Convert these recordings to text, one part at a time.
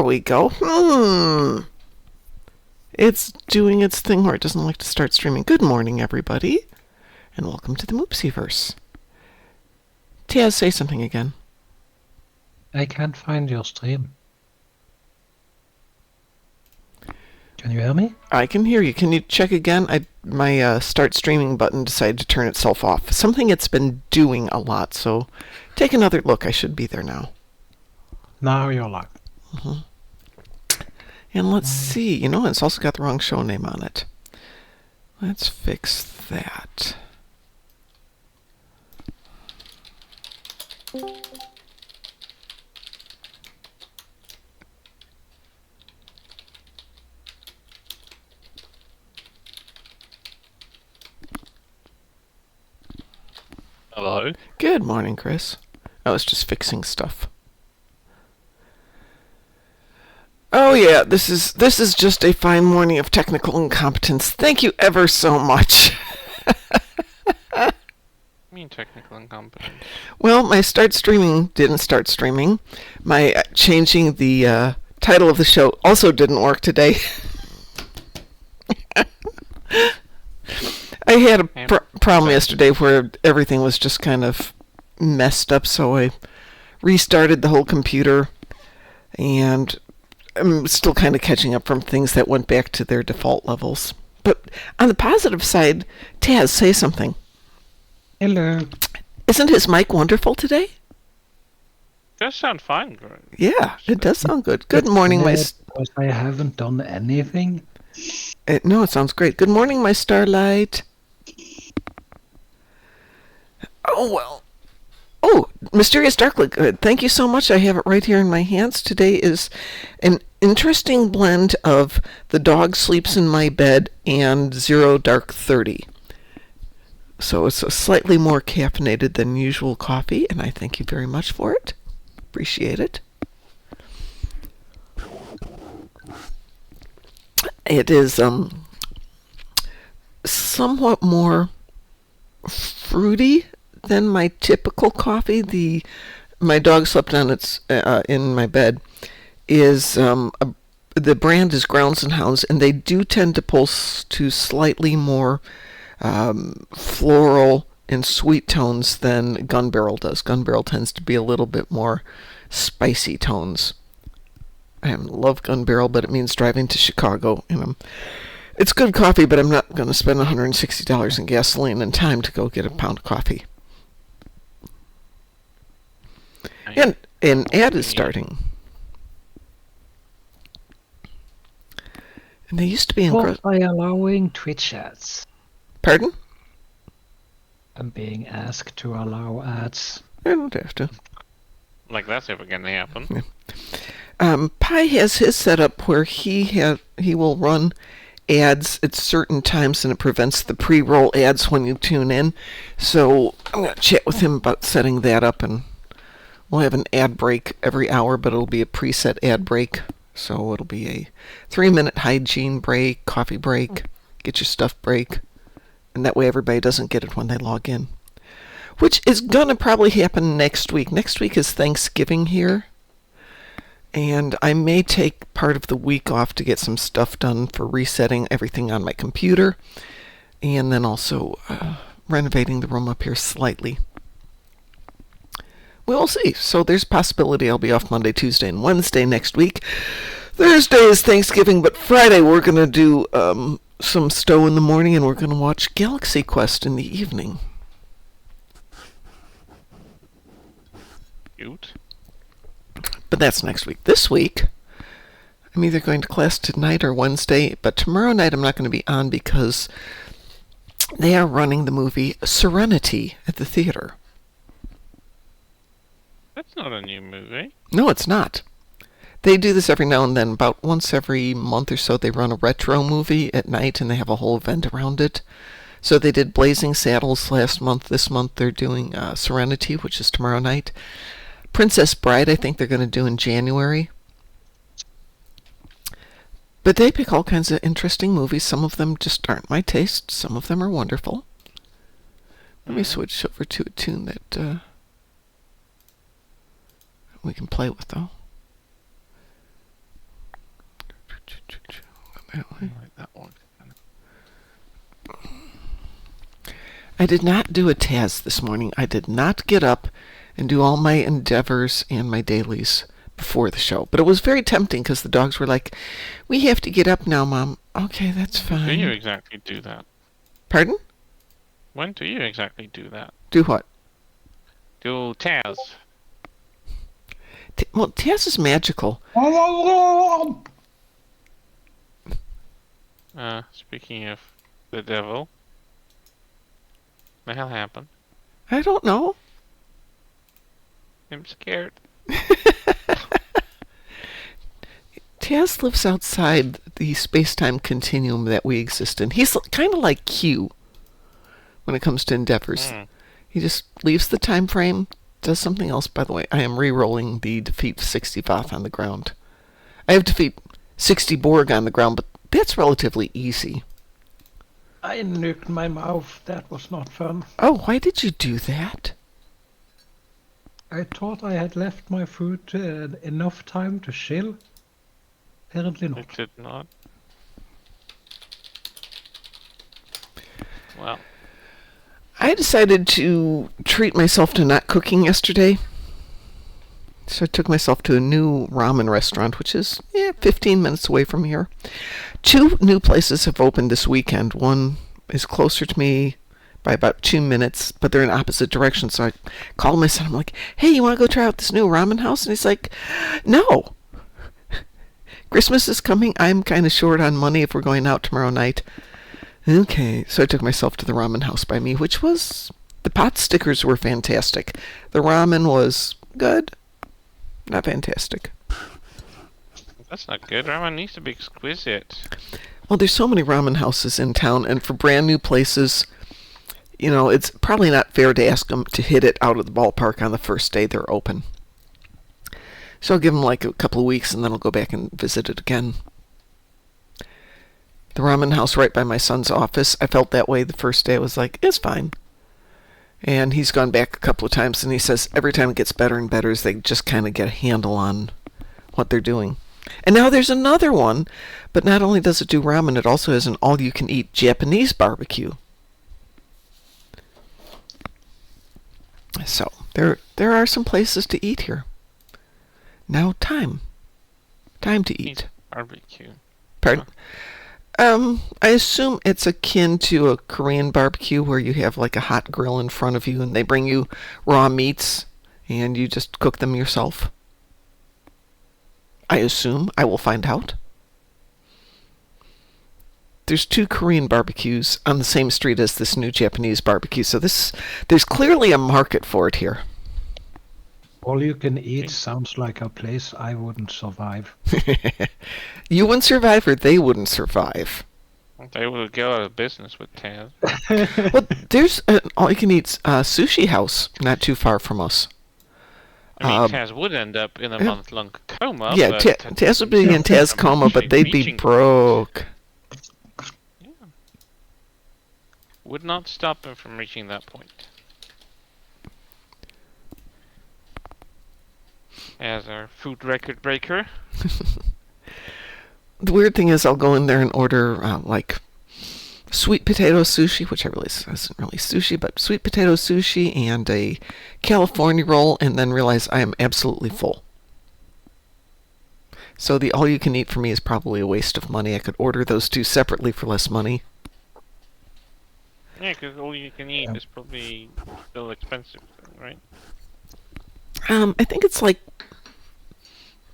we go. It's doing its thing where it doesn't like to start streaming. Good morning, everybody, and welcome to the Moopsyverse. Taz, say something again. I can't find your stream. Can you hear me? I can hear you. Can you check again? My start streaming button decided to turn itself off. Something it's been doing a lot, so take another look. I should be there now. Now you're live. Mm-hmm. And let's see. You know, it's also got the wrong show name on it. Let's fix that. Hello. Good morning, Kris. I was just fixing stuff. Oh yeah, this is just a fine morning of technical incompetence. Thank you ever so much. I mean technical incompetence. Well, my start streaming didn't start streaming. My changing the title of the show also didn't work today. I had a problem yesterday where everything was just kind of messed up, so I restarted the whole computer, and I'm still kind of catching up from things that went back to their default levels. But on the positive side, Taz, say something. Hello. Isn't his mic wonderful today? Does sound fine, Greg. Yeah, it does sound good. Good morning, Because I haven't done anything. No, it sounds great. Good morning, my starlight. Oh, well. Oh, Mysterious Darklight. Thank you so much. I have it right here in my hands. Today is an interesting blend of The Dog Sleeps in My Bed and Zero Dark 30. So it's a slightly more caffeinated than usual coffee, and I thank you very much for it. Appreciate it. It is somewhat more fruity than my typical coffee. My dog slept on its in my bed. The brand is Grounds and Hounds, and they do tend to pull to slightly more floral and sweet tones than Gun Barrel does. Gun Barrel tends to be a little bit more spicy tones. I love Gun Barrel, but it means driving to Chicago, and it's good coffee, but I'm not going to spend $160 in gasoline and time to go get a pound of coffee. And an ad is starting. And they used to be by allowing Twitch ads. Pardon? I'm being asked to allow ads. I don't have to. Like that's ever gonna happen. Yeah. Pi has his setup where he will run ads at certain times, and it prevents the pre-roll ads when you tune in. So I'm going to chat with him about setting that up, and we'll have an ad break every hour, but it'll be a preset ad break. So it'll be a 3-minute hygiene break, coffee break, get your stuff break, and that way everybody doesn't get it when they log in. Which is going to probably happen next week. Next week is Thanksgiving here. And I may take part of the week off to get some stuff done for resetting everything on my computer. And then also renovating the room up here slightly. We'll see. So there's a possibility I'll be off Monday, Tuesday, and Wednesday next week. Thursday is Thanksgiving, but Friday we're going to do some Stowe in the morning, and we're going to watch Galaxy Quest in the evening. Cute. But that's next week. This week, I'm either going to class tonight or Wednesday, but tomorrow night I'm not going to be on because they are running the movie Serenity at the theater. That's not a new movie. No, it's not. They do this every now and then. About once every month or so, they run a retro movie at night, and they have a whole event around it. So they did Blazing Saddles last month. This month they're doing Serenity, which is tomorrow night. Princess Bride, I think they're going to do in January. But they pick all kinds of interesting movies. Some of them just aren't my taste. Some of them are wonderful. Let me switch over to a tune that we can play with, though. Like that one. I did not do a Taz this morning. I did not get up and do all my endeavors and my dailies before the show. But it was very tempting because the dogs were like, "We have to get up now, Mom." Okay, that's fine. Do you exactly do that? Pardon? When do you exactly do that? Do what? Do Taz. Well, Taz is magical. Speaking of the devil. What the hell happened? I don't know. I'm scared. Taz lives outside the space-time continuum that we exist in. He's kind of like Q when it comes to endeavors. He just leaves the time frame, does something else. By the way, I am re-rolling the defeat 60 Voth on the ground. I have defeat 60 Borg on the ground, but that's relatively easy. I nuked my mouth. That was not fun. Oh, why did you do that? I thought I had left my food enough time to chill. Apparently not. It did not. Well. I decided to treat myself to not cooking yesterday. So I took myself to a new ramen restaurant, which is 15 minutes away from here. 2 new places have opened this weekend. One is closer to me by about 2 minutes, but they're in opposite directions. So I called my son. I'm like, "Hey, you want to go try out this new ramen house?" And he's like, "No. Christmas is coming. I'm kind of short on money if we're going out tomorrow night." Okay, so I took myself to the ramen house by me, which was... The pot stickers were fantastic. The ramen was good. Not fantastic. That's not good. Ramen needs to be exquisite. Well, there's so many ramen houses in town, and for brand new places, it's probably not fair to ask them to hit it out of the ballpark on the first day they're open. So I'll give them like a couple of weeks, and then I'll go back and visit it again. The ramen house right by my son's office, I felt that way the first day. I was like, it's fine. And he's gone back a couple of times, and he says every time it gets better and better as they just kind of get a handle on what they're doing. And now there's another one, but not only does it do ramen, it also has an all-you-can-eat Japanese barbecue. So there are some places to eat here. Now time to eat. Barbecue. Pardon? I assume it's akin to a Korean barbecue where you have like a hot grill in front of you and they bring you raw meats and you just cook them yourself. I assume. I will find out. There's 2 Korean barbecues on the same street as this new Japanese barbecue, so there's clearly a market for it here. All you can eat sounds like a place I wouldn't survive. You wouldn't survive or they wouldn't survive. They would go out of business with Taz. Well, there's an all-you-can-eat sushi house not too far from us. I mean, Taz would end up in a month-long coma. Yeah, but Taz would be in Taz coma, but they'd be broke. Yeah. Would not stop them from reaching that point. As our food record breaker. The weird thing is I'll go in there and order like sweet potato sushi, which I realize isn't really sushi, but sweet potato sushi and a California roll, and then realize I am absolutely full. So the all-you-can-eat for me is probably a waste of money. I could order those 2 separately for less money. Yeah, because all you can eat is probably still expensive, right? I think it's like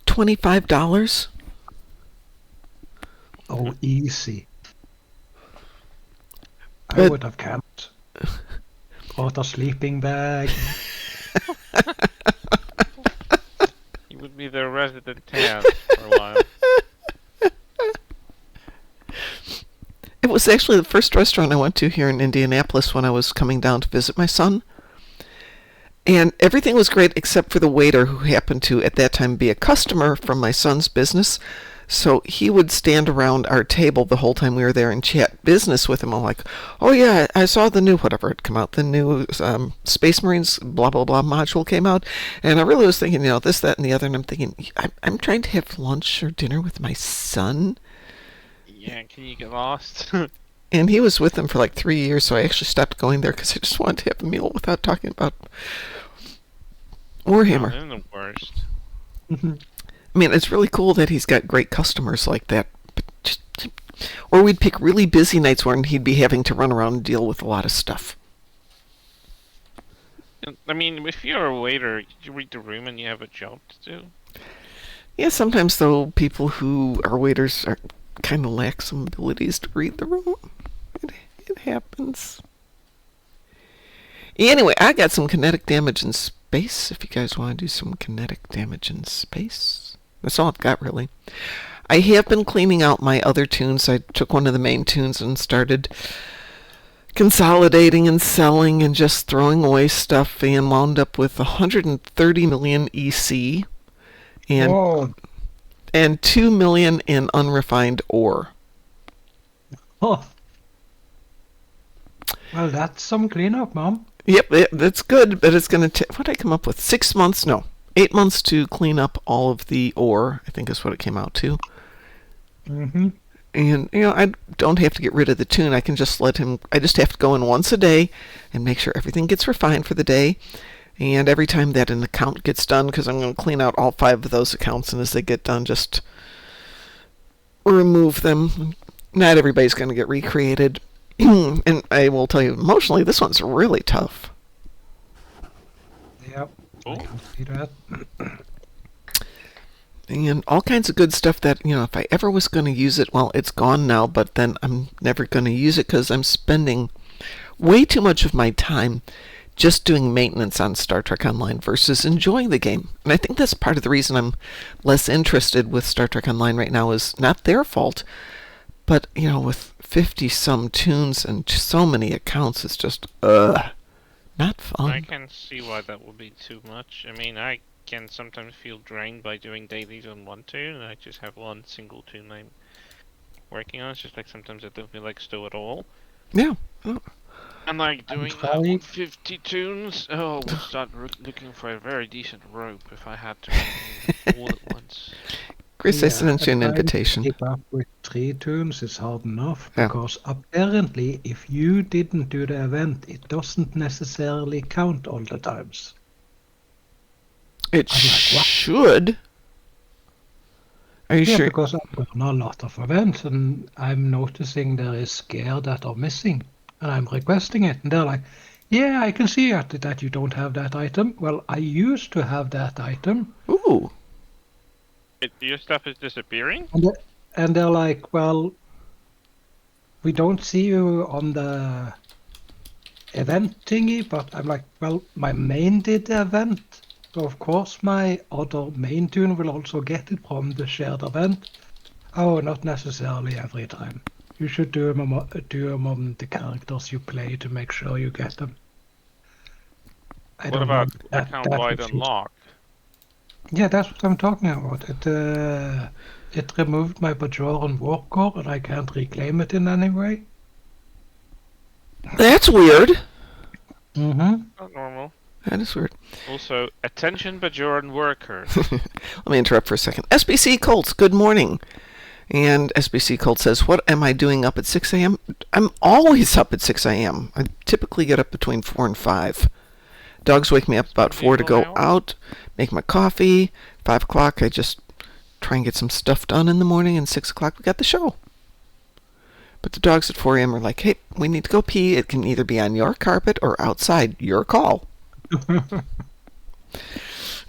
$25. Oh, easy. I But- would have camped. Brought a sleeping bag. You would be the resident Taz for a while. It was actually the first restaurant I went to here in Indianapolis when I was coming down to visit my son. And everything was great except for the waiter, who happened to, at that time, be a customer from my son's business. So he would stand around our table the whole time we were there and chat business with him. I'm like, "Oh yeah, I saw the new whatever had come out. The new Space Marines blah blah blah module came out." And I really was thinking, this, that, and the other. And I'm thinking, I'm trying to have lunch or dinner with my son. Yeah, can you get lost? And he was with them for like 3 years, so I actually stopped going there because I just wanted to have a meal without talking about Warhammer. They're the worst. I mean, it's really cool that he's got great customers like that. But or we'd pick really busy nights when he'd be having to run around and deal with a lot of stuff. I mean, if you're a waiter, you read the room and you have a job to do. Yeah, sometimes, though, people who are waiters are kind of lack some abilities to read the room. It happens. Anyway, I got some kinetic damage in space, if you guys want to do some kinetic damage in space. That's all I've got, really. I have been cleaning out my other tunes. I took one of the main tunes and started consolidating and selling and just throwing away stuff and wound up with 130 million EC and Whoa. and 2 million in unrefined ore. Oh. Well, that's some cleanup, Mom. Yep, that's good, but it's going to take, what did I come up with? 6 months? No, 8 months to clean up all of the ore, I think is what it came out to. Mm-hmm. And, I don't have to get rid of the tune. I can just I just have to go in once a day and make sure everything gets refined for the day. And every time that an account gets done, because I'm going to clean out all 5 of those accounts, and as they get done, just remove them. Not everybody's going to get recreated. And I will tell you, emotionally, this one's really tough. Yep. Oh. I can see that. And all kinds of good stuff that, if I ever was going to use it, well, it's gone now, but then I'm never going to use it because I'm spending way too much of my time just doing maintenance on Star Trek Online versus enjoying the game. And I think that's part of the reason I'm less interested with Star Trek Online right now is not their fault. But, with 50-some tunes and so many accounts, it's just, not fun. I can see why that would be too much. I mean, I can sometimes feel drained by doing dailies on one tune, and I just have one single tune I'm working on. It's just like sometimes I don't feel like Stow at all. Yeah. Oh. And like doing that on 50 tunes, we'll start looking for a very decent rope if I had to all at once. Chris, I sent you an invitation. Keep up with 3 tunes is hard enough, Yeah. because apparently if you didn't do the event, it doesn't necessarily count all the times. It I'm like, what? should. Are you Yeah, sure? because I've done a lot of events and I'm noticing there is gear that are missing, and I'm requesting it, and they're like, yeah, I can see that you don't have that item. Well, I used to have that item. Ooh. Your stuff is disappearing? And they're like, well, we don't see you on the event thingy, but I'm like, well, my main did the event, so of course my other main tune will also get it from the shared event. Oh, not necessarily every time. You should do them on the characters you play to make sure you get them. What about account-wide unlock? Yeah, that's what I'm talking about. It removed my Bajoran war core, and I can't reclaim it in any way. That's weird. Mm-hmm. Not normal. That is weird. Also, attention Bajoran worker. Let me interrupt for a second. SBC Colts, good morning. And SBC Colt says, what am I doing up at 6 a.m.? I'm always up at 6 a.m. I typically get up between 4 and 5. Dogs wake me up about 4 to go out, make my coffee. 5 o'clock, I just try and get some stuff done in the morning. And 6 o'clock, we got the show. But the dogs at 4 a.m. are like, hey, we need to go pee. It can either be on your carpet or outside. Your call.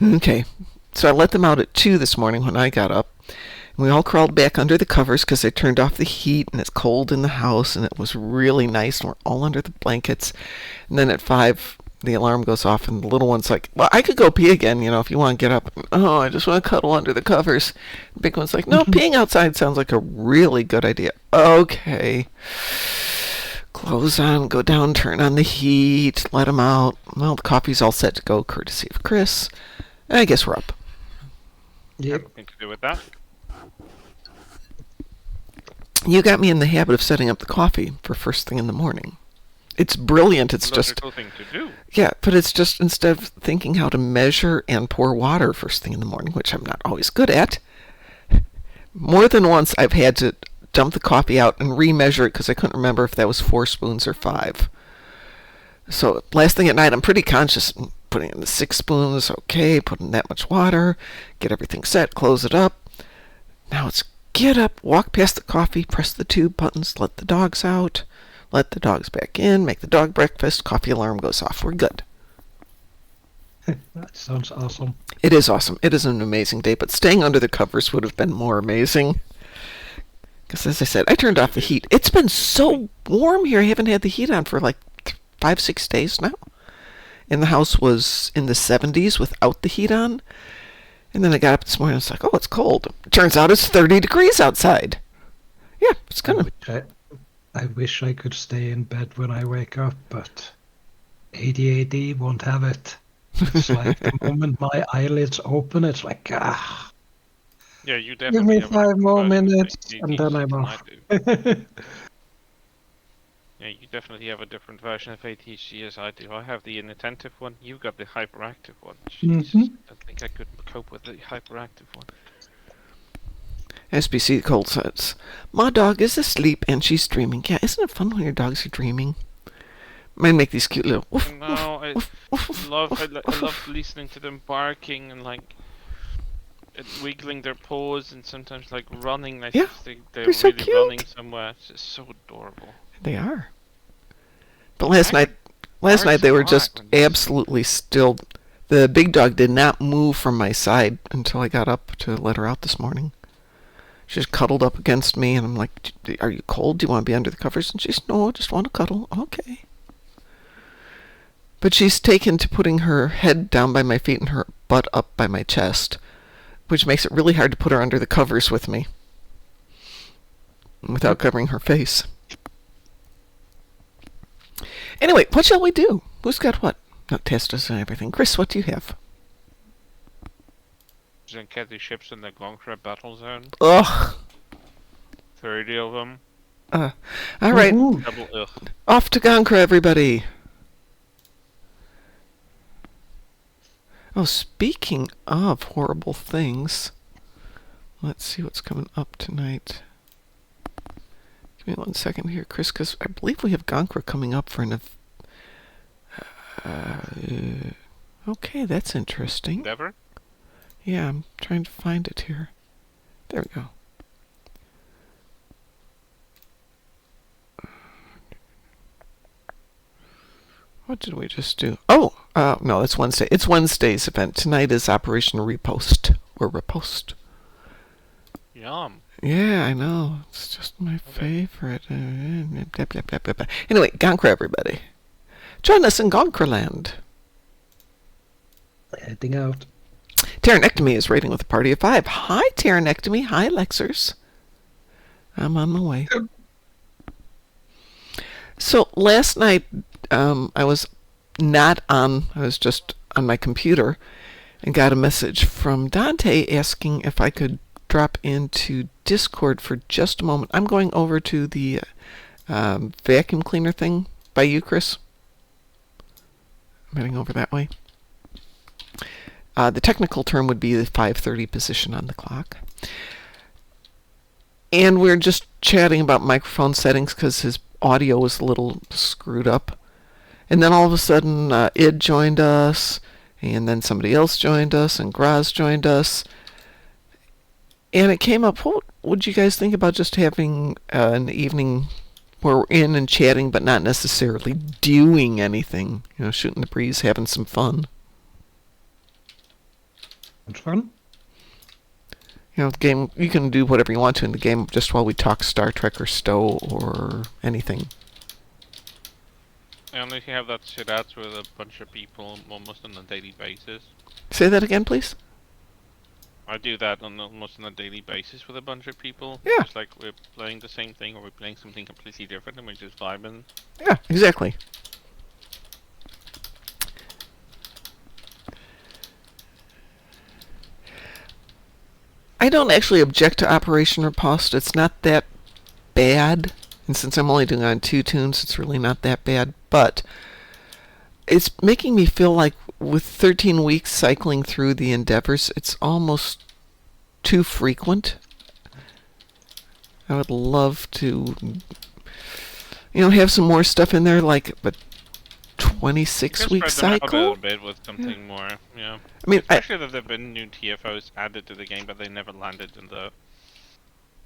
Okay. So I let them out at 2 this morning when I got up. We all crawled back under the covers because they turned off the heat and it's cold in the house and it was really nice and we're all under the blankets. And then at 5, the alarm goes off and the little one's like, well, I could go pee again, if you want to get up. Oh, I just want to cuddle under the covers. The big one's like, no, peeing outside sounds like a really good idea. Okay. Clothes on, go down, turn on the heat, let them out. Well, the coffee's all set to go, courtesy of Kris. I guess we're up. Yep. Nothing to do with that. You got me in the habit of setting up the coffee for first thing in the morning. It's brilliant. It's just logical thing to do. Yeah, but it's just instead of thinking how to measure and pour water first thing in the morning, which I'm not always good at, more than once I've had to dump the coffee out and remeasure it because I couldn't remember if that was 4 spoons or 5. So last thing at night, I'm pretty conscious. Putting in the 6 spoons, okay, put in that much water, get everything set, close it up. Now it's get up, walk past the coffee, press the 2 buttons, let the dogs out, let the dogs back in, make the dog breakfast, coffee alarm goes off. We're good. That sounds awesome. It is awesome. It is an amazing day, but staying under the covers would have been more amazing. Because as I said, I turned off the heat. It's been so warm here. I haven't had the heat on for like 5-6 days now. And the house was in the 70s without the heat on. And then I got up this morning and it's like, oh, it's cold. Turns out it's 30 degrees outside. Yeah, it's gonna. I wish I could stay in bed when I wake up, but ADHD won't have it. It's like the moment my eyelids open, it's like, ah. Yeah, you Give definitely me have a 5 different more version of minutes, ADHD and then I'm than I off. do. Yeah, you definitely have a different version of ADHD as I do. I have the inattentive one. You've got the hyperactive one. Jesus, I think I could cope with the hyperactive one. SBC Cold says, my dog is asleep and she's dreaming. Yeah, isn't it fun when your dogs are dreaming? Mine make these cute little woof, No, I woof, love listening to them barking and like wiggling their paws and sometimes like running. Like Yeah, they're they're so really cute. running somewhere. It's just so adorable. They are. But last night Barks they a were lot just when you- absolutely still. The big dog did not move from my side until I got up to let her out this morning. She just cuddled up against me, and I'm like, are you cold? Do you want to be under the covers? And she's, no, I just want to cuddle. Okay. But she's taken to putting her head down by my feet and her butt up by my chest, which makes it really hard to put her under the covers with me without covering her face. Anyway, what shall we do? Who's got what? Not test us and everything. Kris, what do you have? Zenketti ships in the Gonkra battle zone. Ugh. 30 of them. All right. Woohoo. Double ugh. Off to Gonkra, everybody. Oh, speaking of horrible things, let's see what's coming up tonight. Give me 1 second here, Kris, because I believe we have Gonkra coming up for an okay, that's interesting. Never? Yeah, I'm trying to find it here. There we go. What did we just do? Oh, no, that's Wednesday. It's Wednesday's event. Tonight is Operation Repost, or Repost. Yum. Yeah, I know. It's just my favorite. Anyway, Gonkra, everybody. Join us in Gonkraland. Heading out. Pteronectomy is rating with a party of 5. Hi, Pteronectomy. Hi, Lexers. I'm on my way. So last night, I was not on. I was just on my computer and got a message from Dante asking if I could drop into Discord for just a moment. I'm going over to the vacuum cleaner thing by you, Kris. I'm heading over that way. The technical term would be the 5:30 position on the clock. And we're just chatting about microphone settings because his audio was a little screwed up. And then all of a sudden, Id joined us, and then somebody else joined us, and Graz joined us. And it came up, what would you guys think about just having an evening where we're in and chatting, but not necessarily doing anything? You know, shooting the breeze, having some fun. It's fun. You know, the game, you can do whatever you want to in the game just while we talk Star Trek or Stowe or anything. I only have that shit out with a bunch of people almost on a daily basis. Say that again, please. I do that almost on a daily basis with a bunch of people. Yeah. It's like we're playing the same thing or we're playing something completely different and we're just vibing. Yeah, exactly. I don't actually object to Operation Riposte. It's not that bad. And since I'm only doing it on 2 tunes, it's really not that bad. But it's making me feel like with 13 weeks cycling through the endeavors, it's almost too frequent. I would love to, have some more stuff in there, like a 26-week spread them out a little cycle. bit with something more. Yeah. I mean, Especially that there've been new TFOs added to the game, but they never landed in the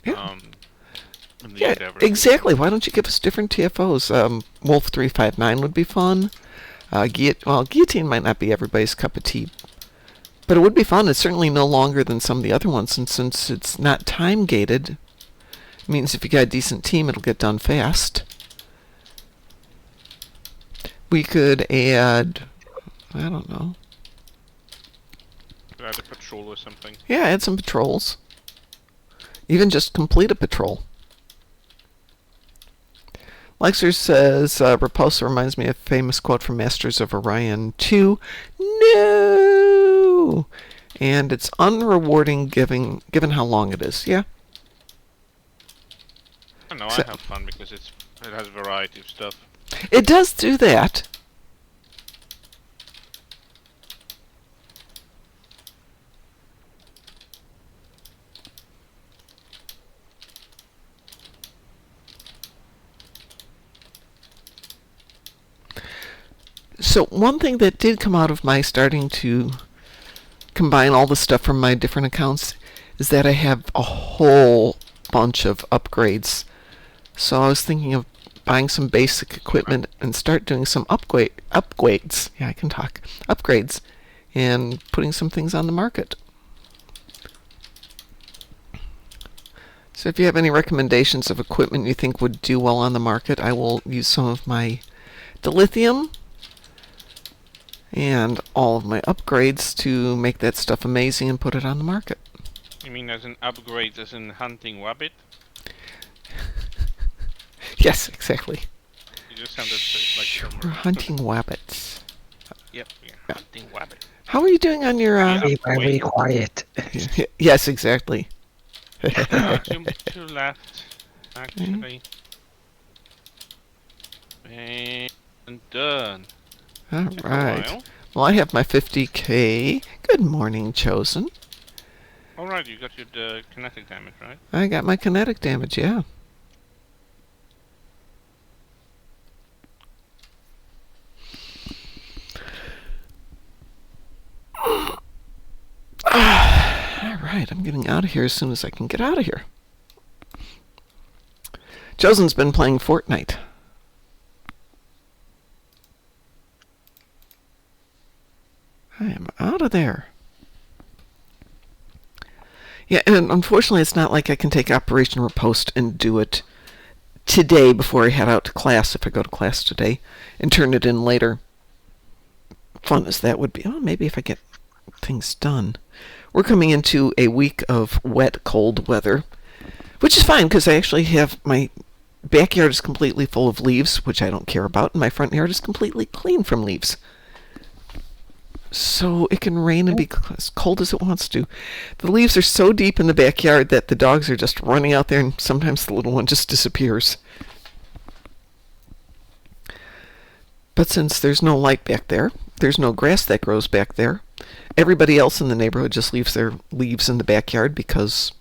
Yeah. in the Yeah, Endeavor. exactly. Why don't you give us different TFOs? Wolf 359 would be fun. Guillotine might not be everybody's cup of tea, but it would be fun. It's certainly no longer than some of the other ones, and since it's not time gated, it means if you got a decent team, it'll get done fast. We could add, I don't know. Add a patrol or something. Yeah, add some patrols. Even just complete a patrol. Lexer says, Repulsa reminds me of a famous quote from Masters of Orion 2. No! And it's unrewarding given how long it is. Yeah. I don't know, So- I have fun because it has a variety of stuff. It does do that. So one thing that did come out of my starting to combine all the stuff from my different accounts is that I have a whole bunch of upgrades. So I was thinking of buying some basic equipment and start doing some upgrades. Yeah, I can talk. Upgrades. And putting some things on the market. So if you have any recommendations of equipment you think would do well on the market, I will use some of my dilithium and all of my upgrades to make that stuff amazing and put it on the market. You mean as an upgrade, as in hunting wabbit? Yes, exactly. You just sounded like Sure, some- we're hunting wabbits. Yep, we're hunting wabbit. How are you doing on your... Be very quiet. Yes, exactly. Two left, actually. And done. All Took a right. while. Well, I have my 50k. Good morning, Chosen. Alright, you got your kinetic damage, right? I got my kinetic damage, yeah. Alright, I'm getting out of here as soon as I can get out of here. Chosen's been playing Fortnite. I am out of there. Yeah, and unfortunately it's not like I can take Operation Riposte and do it today before I head out to class, if I go to class today, and turn it in later. Fun as that would be. Oh, maybe if I get things done. We're coming into a week of wet, cold weather, which is fine because I actually have my backyard is completely full of leaves, which I don't care about, and my front yard is completely clean from leaves. So it can rain and be as cold as it wants to. The leaves are so deep in the backyard that the dogs are just running out there, and sometimes the little one just disappears. But since there's no light back there, there's no grass that grows back there, everybody else in the neighborhood just leaves their leaves in the backyard because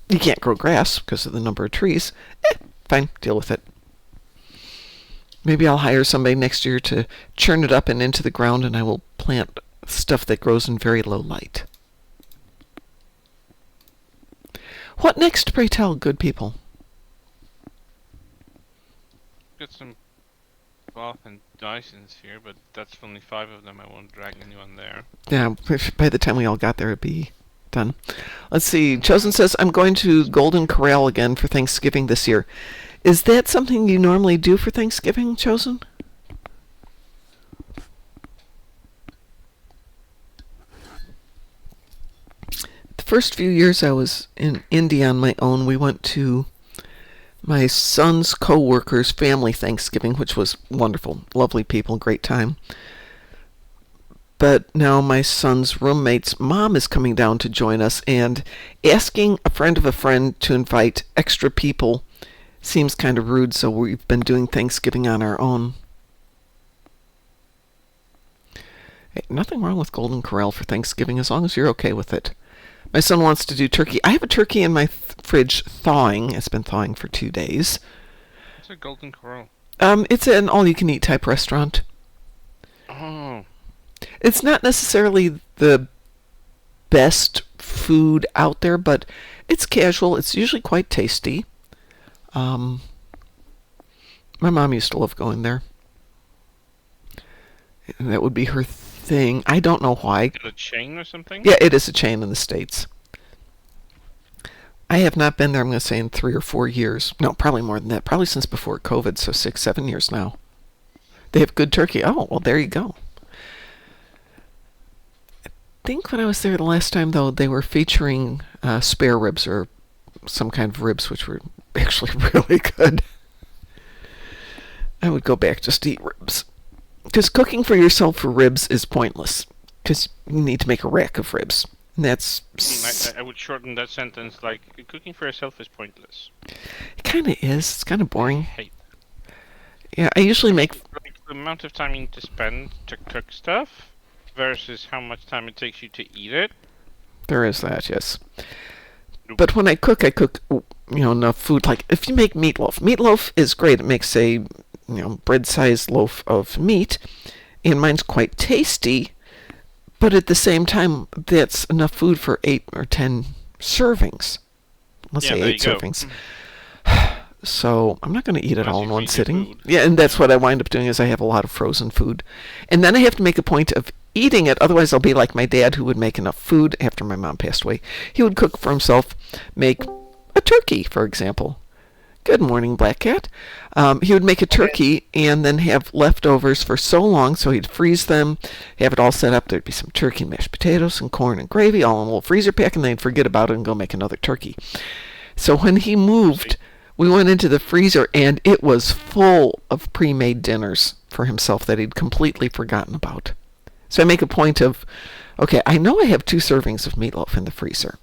you can't grow grass because of the number of trees. Fine, deal with it. Maybe I'll hire somebody next year to churn it up and into the ground, and I will plant stuff that grows in very low light. What next, pray tell, good people? Got some Bath and Dysons here, but that's only 5 of them. I won't drag anyone there. Yeah, by the time we all got there, it'd be done. Let's see. Chosen says, I'm going to Golden Corral again for Thanksgiving this year. Is that something you normally do for Thanksgiving, Chosen? The first few years I was in India on my own, we went to my son's co-worker's family Thanksgiving, which was wonderful. Lovely people, great time. But now my son's roommate's mom is coming down to join us, and asking a friend of a friend to invite extra people seems kind of rude, so we've been doing Thanksgiving on our own. Hey, nothing wrong with Golden Corral for Thanksgiving as long as you're okay with it. My son wants to do turkey. I have a turkey in my fridge thawing. It's been thawing for 2 days. It's a Golden Corral. It's an all-you-can-eat type restaurant. Oh. It's not necessarily the best food out there, but it's casual. It's usually quite tasty. My mom used to love going there. And that would be her thing. I don't know why. Is it a chain or something? Yeah, it is a chain in the States. I have not been there, I'm going to say, in 3 or 4 years. No, probably more than that. Probably since before COVID, so 6, 7 years now. They have good turkey. Oh, well, there you go. I think when I was there the last time, though, they were featuring spare ribs or some kind of ribs, which were actually really good. I would go back just to eat ribs. Because cooking for yourself for ribs is pointless. Because you need to make a rack of ribs. And that's... I would shorten that sentence like, cooking for yourself is pointless. It kind of is. It's kind of boring. Hate. Yeah, I usually make... Like, the amount of time you need to spend to cook stuff versus how much time it takes you to eat it. There is that, yes. But when I cook enough food. Like, if you make meatloaf is great. It makes a, bread-sized loaf of meat. And mine's quite tasty. But at the same time, that's enough food for 8 or 10 servings. Let's say 8 servings. So I'm not going to eat it all in one sitting. Yeah, and that's what I wind up doing is I have a lot of frozen food. And then I have to make a point of eating it. Otherwise, I'll be like my dad, who would make enough food after my mom passed away. He would cook for himself, make a turkey, for example. Good morning, Black Cat. He would make a turkey and then have leftovers for so long, so he'd freeze them, have it all set up. There'd be some turkey, mashed potatoes, some corn and gravy, all in a little freezer pack, and then he'd forget about it and go make another turkey. So when he moved, we went into the freezer, and it was full of pre-made dinners for himself that he'd completely forgotten about. So I make a point of, okay, I know I have 2 servings of meatloaf in the freezer.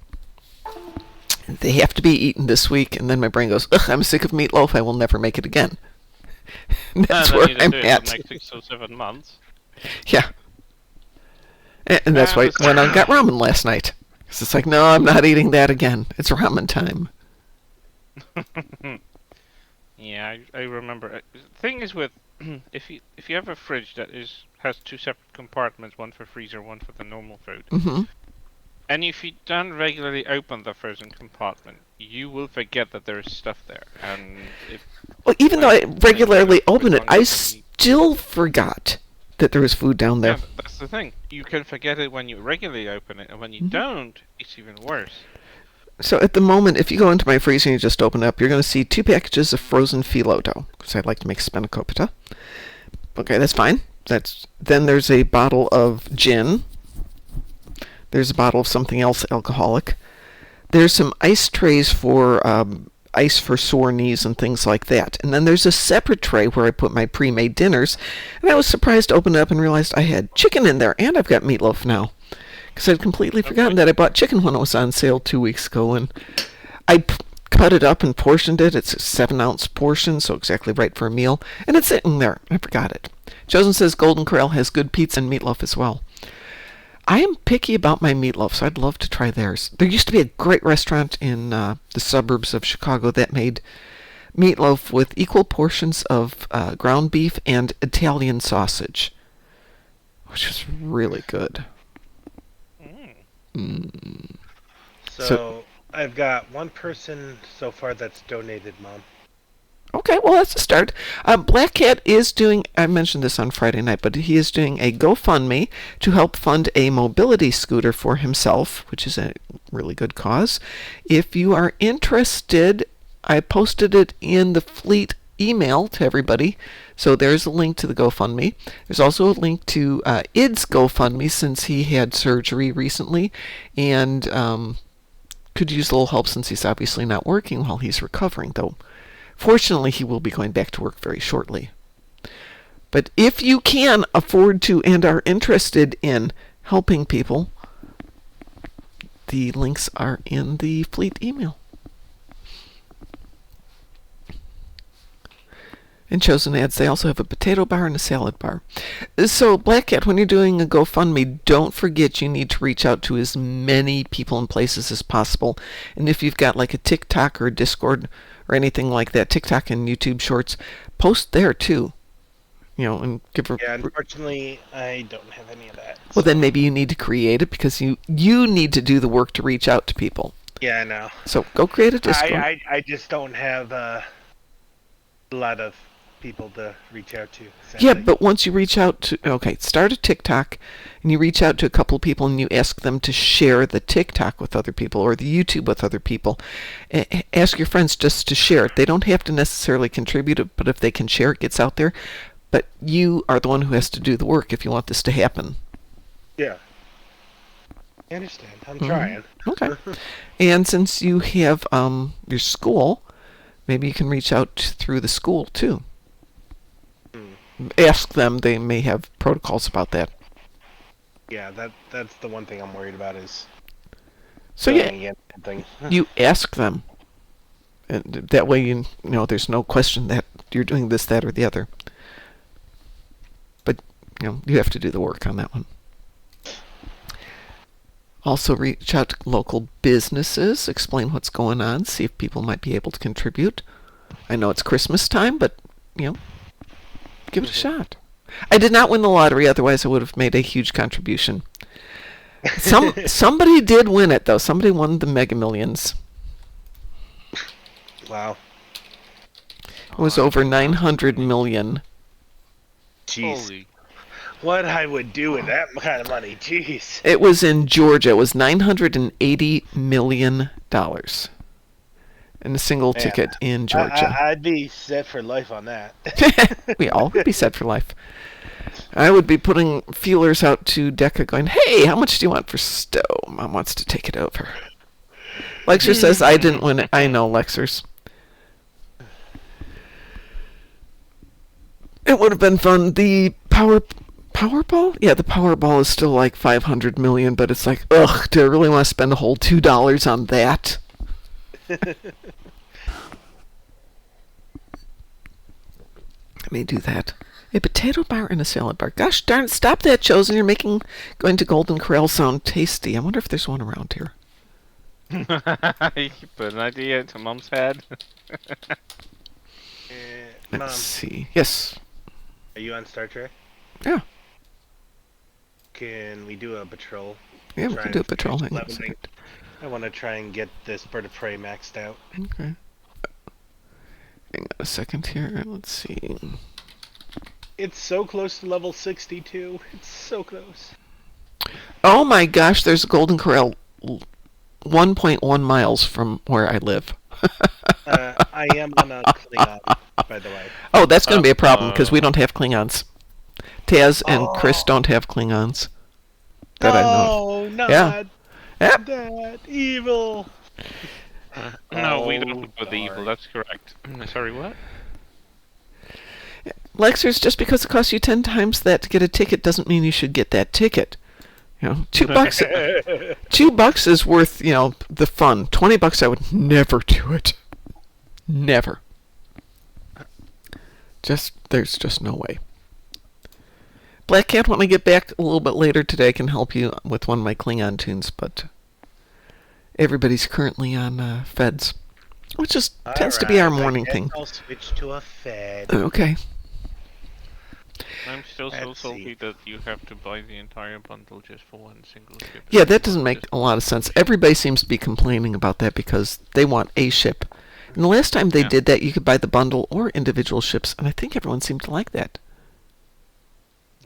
They have to be eaten this week, and then my brain goes, ugh, I'm sick of meatloaf, I will never make it again. That's where I'm at. Like 6 or 7 months. Yeah. And that's why I went out and got ramen last night. Because it's like, no, I'm not eating that again. It's ramen time. Yeah, I remember. The thing is with, if you have a fridge that has 2 separate compartments, one for freezer, one for the normal food, and if you don't regularly open the frozen compartment, you will forget that there is stuff there. And well, even though I regularly open it, I still forgot that there was food down there. Yeah, that's the thing. You can forget it when you regularly open it, and when you don't, it's even worse. So at the moment, if you go into my freezer and you just open it up, you're going to see 2 packages of frozen phyllo dough, because I'd like to make spanakopita. Okay, that's fine. Then there's a bottle of gin. There's a bottle of something else alcoholic. There's some ice trays for ice for sore knees and things like that. And then there's a separate tray where I put my pre-made dinners. And I was surprised to open it up and realized I had chicken in there, and I've got meatloaf now. Because I'd completely forgotten that I bought chicken when it was on sale 2 weeks ago. And I cut it up and portioned it. It's a 7-ounce portion, so exactly right for a meal. And it's sitting there. I forgot it. Chosen says Golden Corral has good pizza and meatloaf as well. I am picky about my meatloaf, so I'd love to try theirs. There used to be a great restaurant in the suburbs of Chicago that made meatloaf with equal portions of ground beef and Italian sausage, which was really good. So I've got 1 person so far that's donated, Mom. Okay, well, that's a start. Black Cat is doing, I mentioned this on Friday night, but he is doing a GoFundMe to help fund a mobility scooter for himself, which is a really good cause. If you are interested, I posted it in the Fleet email to everybody, so there's a link to the GoFundMe. There's also a link to Id's GoFundMe, since he had surgery recently, and could use a little help since he's obviously not working while he's recovering, though. Fortunately, he will be going back to work very shortly. But if you can afford to and are interested in helping people, the links are in the Fleet email. In Chosen Ads, they also have a potato bar and a salad bar. So, Black Cat, when you're doing a GoFundMe, don't forget you need to reach out to as many people and places as possible. And if you've got like a TikTok or a Discord or anything like that, TikTok and YouTube Shorts, post there too. And give her. Yeah, unfortunately, I don't have any of that. Well, then maybe you need to create it because you need to do the work to reach out to people. Yeah, I know. So go create a Discord. I just don't have a lot of people to reach out to. Sadly. Yeah, but once you reach out to, start a TikTok, and you reach out to a couple of people, and you ask them to share the TikTok with other people or the YouTube with other people. Ask your friends just to share it. They don't have to necessarily contribute it, but if they can share it, gets out there. But you are the one who has to do the work if you want this to happen. Yeah. I understand. I'm trying. Okay. And since you have your school, maybe you can reach out through the school too. Ask them. They may have protocols about that. Yeah, that's the one thing I'm worried about is. So you ask them, and that way you know there's no question that you're doing this, that, or the other. But you have to do the work on that one. Also reach out to local businesses, explain what's going on, see if people might be able to contribute. I know it's Christmas time, but give it a shot. I did not win the lottery, otherwise I would have made a huge contribution. Somebody did win it though. Somebody won the Mega Millions. Wow. It was over 900 million. Jeez. Holy. What I would do with that kind of money, jeez. It was in Georgia. It was $980 million in a single ticket in Georgia. I'd be set for life on that. We all would be set for life. I would be putting feelers out to Decca going, hey, how much do you want for Stowe? Mom wants to take it over. Lexer says I didn't win it. I know, Lexers. It would have been fun. The Powerball? Yeah, the Powerball is still like 500 million, but it's like, ugh, do I really want to spend a whole $2 on that? I may do that. A potato bar and a salad bar. Gosh darn it, stop that, Chosen. You're going to Golden Corral sound tasty. I wonder if there's one around here. You put an idea into Mom's head. Mom, Let's see. Yes. are you on Star Trek? Yeah. Can we do a patrol? Yeah, we Try can and do a patrol. finish Hang on a leveling. second. I want to try and get this bird of prey maxed out. Okay. Hang on a second here. Let's see. It's so close to level 62. It's so close. Oh my gosh, there's a Golden Corral 1.1 miles from where I live. I am on a Klingon, by the way. Oh, that's going to be a problem because we don't have Klingons. Taz and Kris don't have Klingons. That I know. No, not Yeah. Yep. that evil. No, we Oh, don't look for the evil. darn. That's correct. Sorry, what? Lexers, just because it costs you 10 times that to get a ticket doesn't mean you should get that ticket. $2. $2 is worth, the fun. $20, I would never do it. Never. There's just no way. Black Cat, when I get back a little bit later today, I can help you with one of my Klingon tunes, but everybody's currently on Feds, which just tends to be our morning thing. I'll switch to a Fed. Okay. I'm still so Let's salty see. that you have to buy the entire bundle just for one single ship. Yeah, that doesn't make a lot of sense. Everybody seems to be complaining about that because they want a ship. And the last time they did that, you could buy the bundle or individual ships, and I think everyone seemed to like that.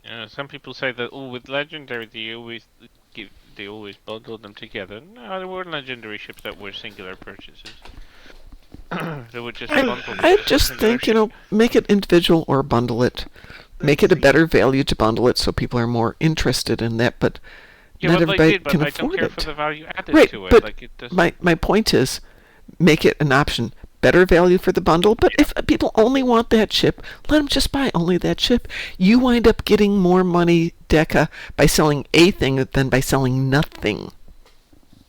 Yeah, some people say that with Legendary they always bundle them together. No, there were Legendary ships that were singular purchases. They were just bundled. I just think, make it individual or bundle it. Make it a better value to bundle it so people are more interested in that, but Yeah, not but everybody they did, but can I don't afford care it. for the value added Right, to it. but Like, it does... my point is, make it an option. Better value for the bundle, but if people only want that ship, let them just buy only that ship. You wind up getting more money, Deca, by selling a thing than by selling nothing.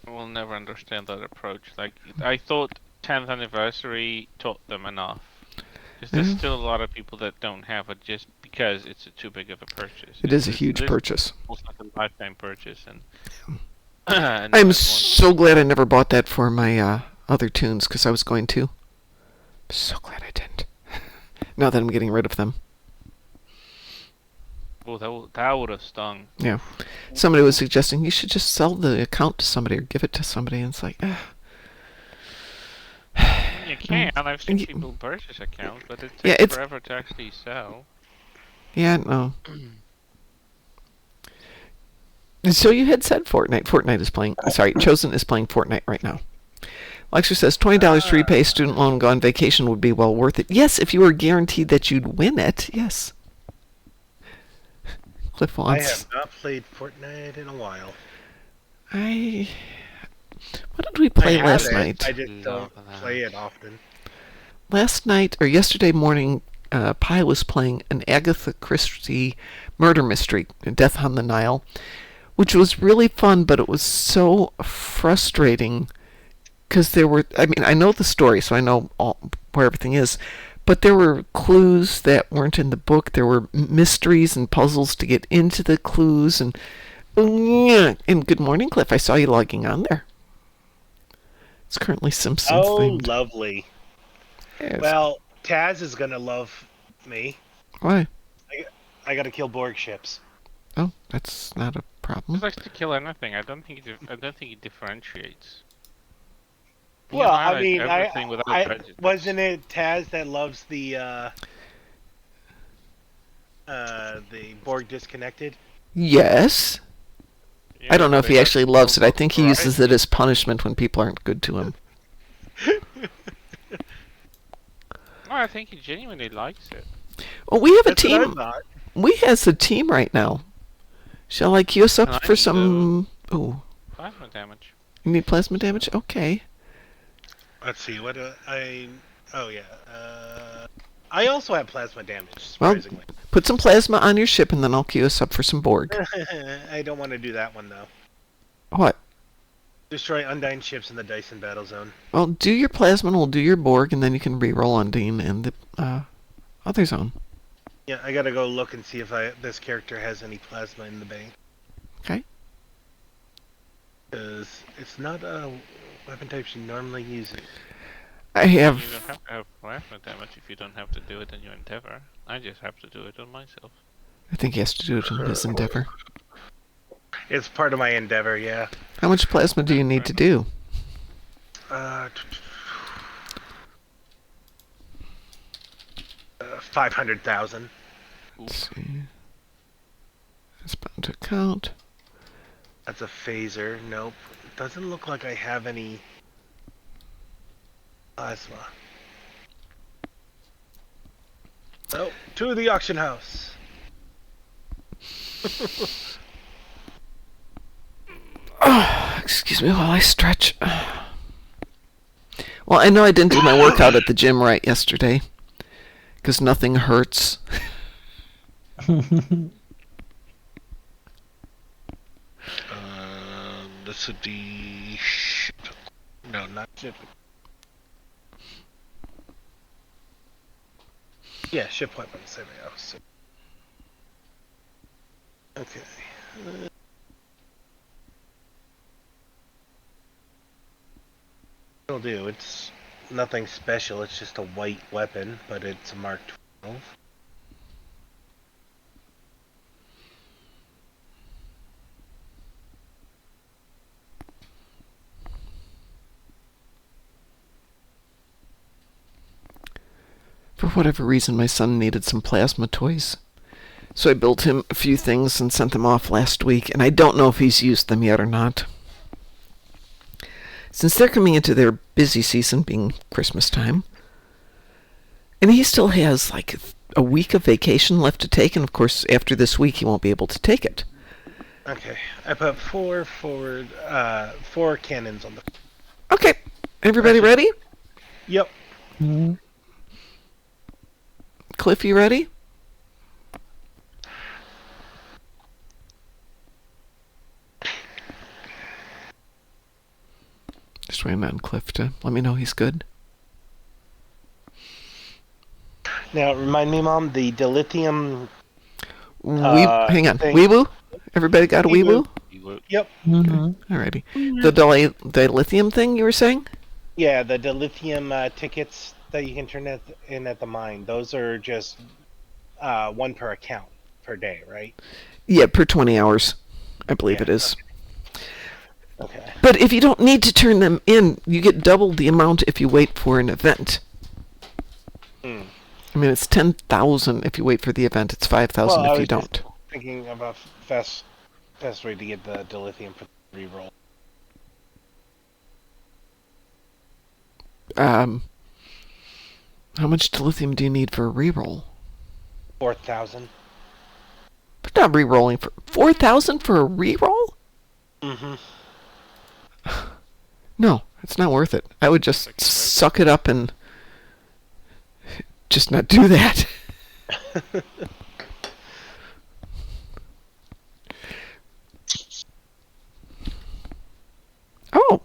I will never understand that approach. Like, I thought 10th anniversary taught them enough. Because there's still a lot of people that don't have it just because it's too big of a purchase. It is a huge purchase. Almost like a lifetime purchase, and I'm so glad I never bought that for my other tunes, because I was going to. So glad I didn't. Now that I'm getting rid of them. Oh, that would have stung. Yeah. Somebody was suggesting you should just sell the account to somebody or give it to somebody, and it's like, You can. I've seen people purchase accounts, but it takes forever to actually sell. Yeah, no. So you had said Fortnite. Fortnite is playing. Sorry, Chosen is playing Fortnite right now. Lexer says $20 to repay student loan and go on vacation would be well worth it. Yes, if you were guaranteed that you'd win it. Yes. Cliff wants. I have not played Fortnite in a while. What did we play last night? I just don't play it often. Last night, or yesterday morning, Pi was playing an Agatha Christie murder mystery, Death on the Nile, which was really fun, but it was so frustrating because I know the story, so I know where everything is, but there were clues that weren't in the book. There were mysteries and puzzles to get into the clues, and good morning, Cliff. I saw you logging on there. It's currently Simpsons themed. Oh, lovely. Yes. Well, Taz is gonna love me. Why? I gotta kill Borg ships. Oh, that's not a problem. He likes to kill anything. I don't think he differentiates. Well, I mean, prejudice. wasn't it Taz that loves the Borg disconnected? Yes. Yeah, I don't know if he actually loves it. I think he right. uses it as punishment when people aren't good to him. No, I think he genuinely likes it. Well, we have a That's what I team. thought. We has a team right now. Shall I queue us up And I for need some... Oh, Plasma damage. you need plasma damage? Okay. Let's see. What do I? Oh yeah. I also have plasma damage. Well, Surprisingly. put some plasma on your ship and then I'll queue us up for some Borg. I don't want to do that one though. What? Destroy Undyne ships in the Dyson battle zone. Well, do your plasma and we'll do your Borg, and then you can reroll Undine and the other zone. Yeah, I gotta go look and see if this character has any plasma in the bank. Okay. Because it's not a weapon type she normally uses. I You have... don't have to have plasma damage if you don't have to do it in your endeavor. I just have to do it on myself. I think he has to do it in his endeavor. It's part of my endeavor, yeah. How much plasma do you need to do? 500,000. Let's see. It's bound to count. That's a phaser. Nope. Doesn't look like I have any plasma. Oh, to the auction house. Excuse me while I stretch. Well, I know I didn't do my workout at the gym right yesterday, because nothing hurts. This would be ship. No, not ship. Yeah, ship weapons. There we go. So, okay. It'll do. It's nothing special. It's just a white weapon, but it's a Mark 12. For whatever reason, my son needed some plasma toys. So I built him a few things and sent them off last week, and I don't know if he's used them yet or not. Since they're coming into their busy season, being Christmas time, and he still has like a week of vacation left to take, and of course after this week he won't be able to take it. Okay, I put 4 cannons on the... Okay, everybody ready? Yep. Mm-hmm. Cliff, you ready? Just waiting on Cliff to let me know he's good. Now, remind me, Mom, the dilithium Hang on. thing. Weeboo? Everybody got a Weeboo. Weeboo? Yep. Alrighty. The dilithium thing you were saying? Yeah, the dilithium tickets that you can turn in at the mine. Those are just one per account per day, right? Yeah, per 20 hours. I believe Yeah, it is. Okay. But if you don't need to turn them in, you get double the amount if you wait for an event. Hmm. I mean, it's 10,000 if you wait for the event. It's 5,000 I if you was just don't. thinking about fast way to get the dilithium for the reroll. How much dilithium do you need for a reroll? 4,000. But not re-rolling for 4,000 for a reroll? Mm-hmm. No, it's not worth it. I would just suck it up and just not do that. Oh.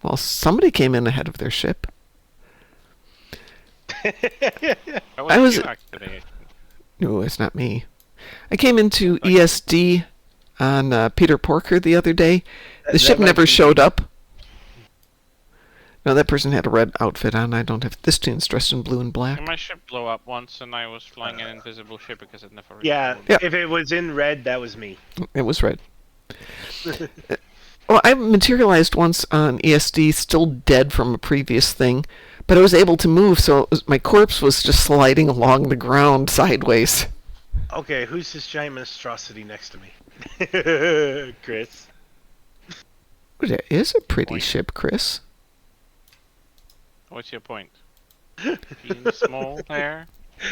Well, somebody came in ahead of their ship. I was activated. No, it's not me. I came into ESD on Peter Porker the other day. The ship never showed up. No, that person had a red outfit on. I don't have. This tune's dressed in blue and black. And my ship blew up once, and I was flying an invisible ship because it never. Yeah, Yeah. if it was in red, that was me. It was red. Well, I materialized once on ESD, still dead from a previous thing, but I was able to move, so my corpse was just sliding along the ground sideways. Okay, who's this giant monstrosity next to me? Kris. That is a pretty ship, Kris. What's your point? Being small there?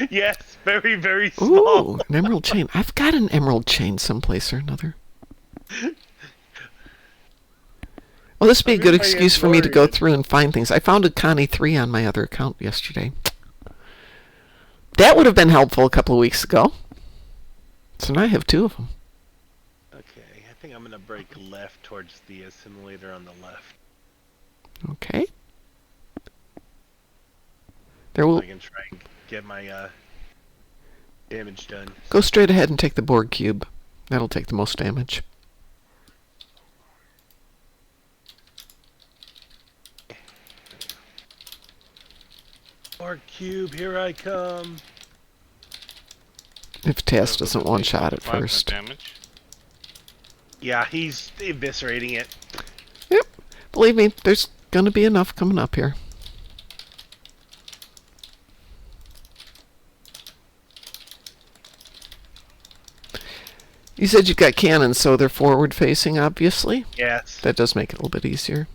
Yes, very, very small. Ooh, an emerald chain. I've got an emerald chain someplace or another. Well, this would be a good excuse for me to go through and find things. I found a Connie 3 on my other account yesterday. That would have been helpful a couple of weeks ago. So now I have 2 of them. Okay, I think I'm going to break left towards the assimilator on the left. Okay. There will So I can try and get my damage done. go straight ahead and take the Borg cube. That'll take the most damage. Borg cube, here I come. If Taz doesn't one-shot it Plasma first. damage. Yeah, he's eviscerating it. Yep. Believe me, there's gonna be enough coming up here. You said you've got cannons, so they're forward-facing, obviously. Yes. That does make it a little bit easier.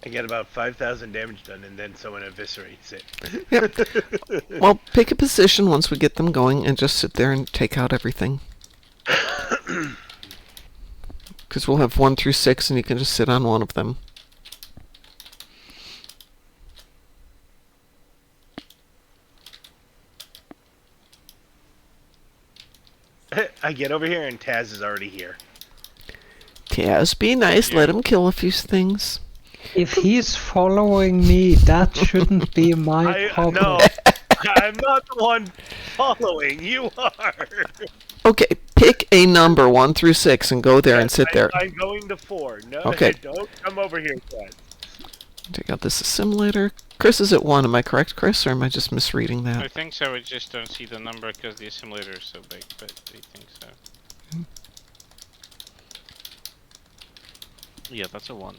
I get about 5,000 damage done, and then someone eviscerates it. Yep. Well, pick a position once we get them going and just sit there and take out everything. Because we'll have 1 through 6 and you can just sit on one of them. I get over here, and Taz is already here. Taz, be nice, let him kill a few things. If he's following me, that shouldn't be my problem. No, I'm not the one following. You are. Okay, pick a number 1 through 6 and go there and sit there. I'm going to 4. No, Okay. Don't come over here, Taz. Take out this assimilator. Kris is at 1, am I correct, Kris, or am I just misreading I that? think so, I just don't see the number because the assimilator is so big, but I think so. Yeah, that's a 1.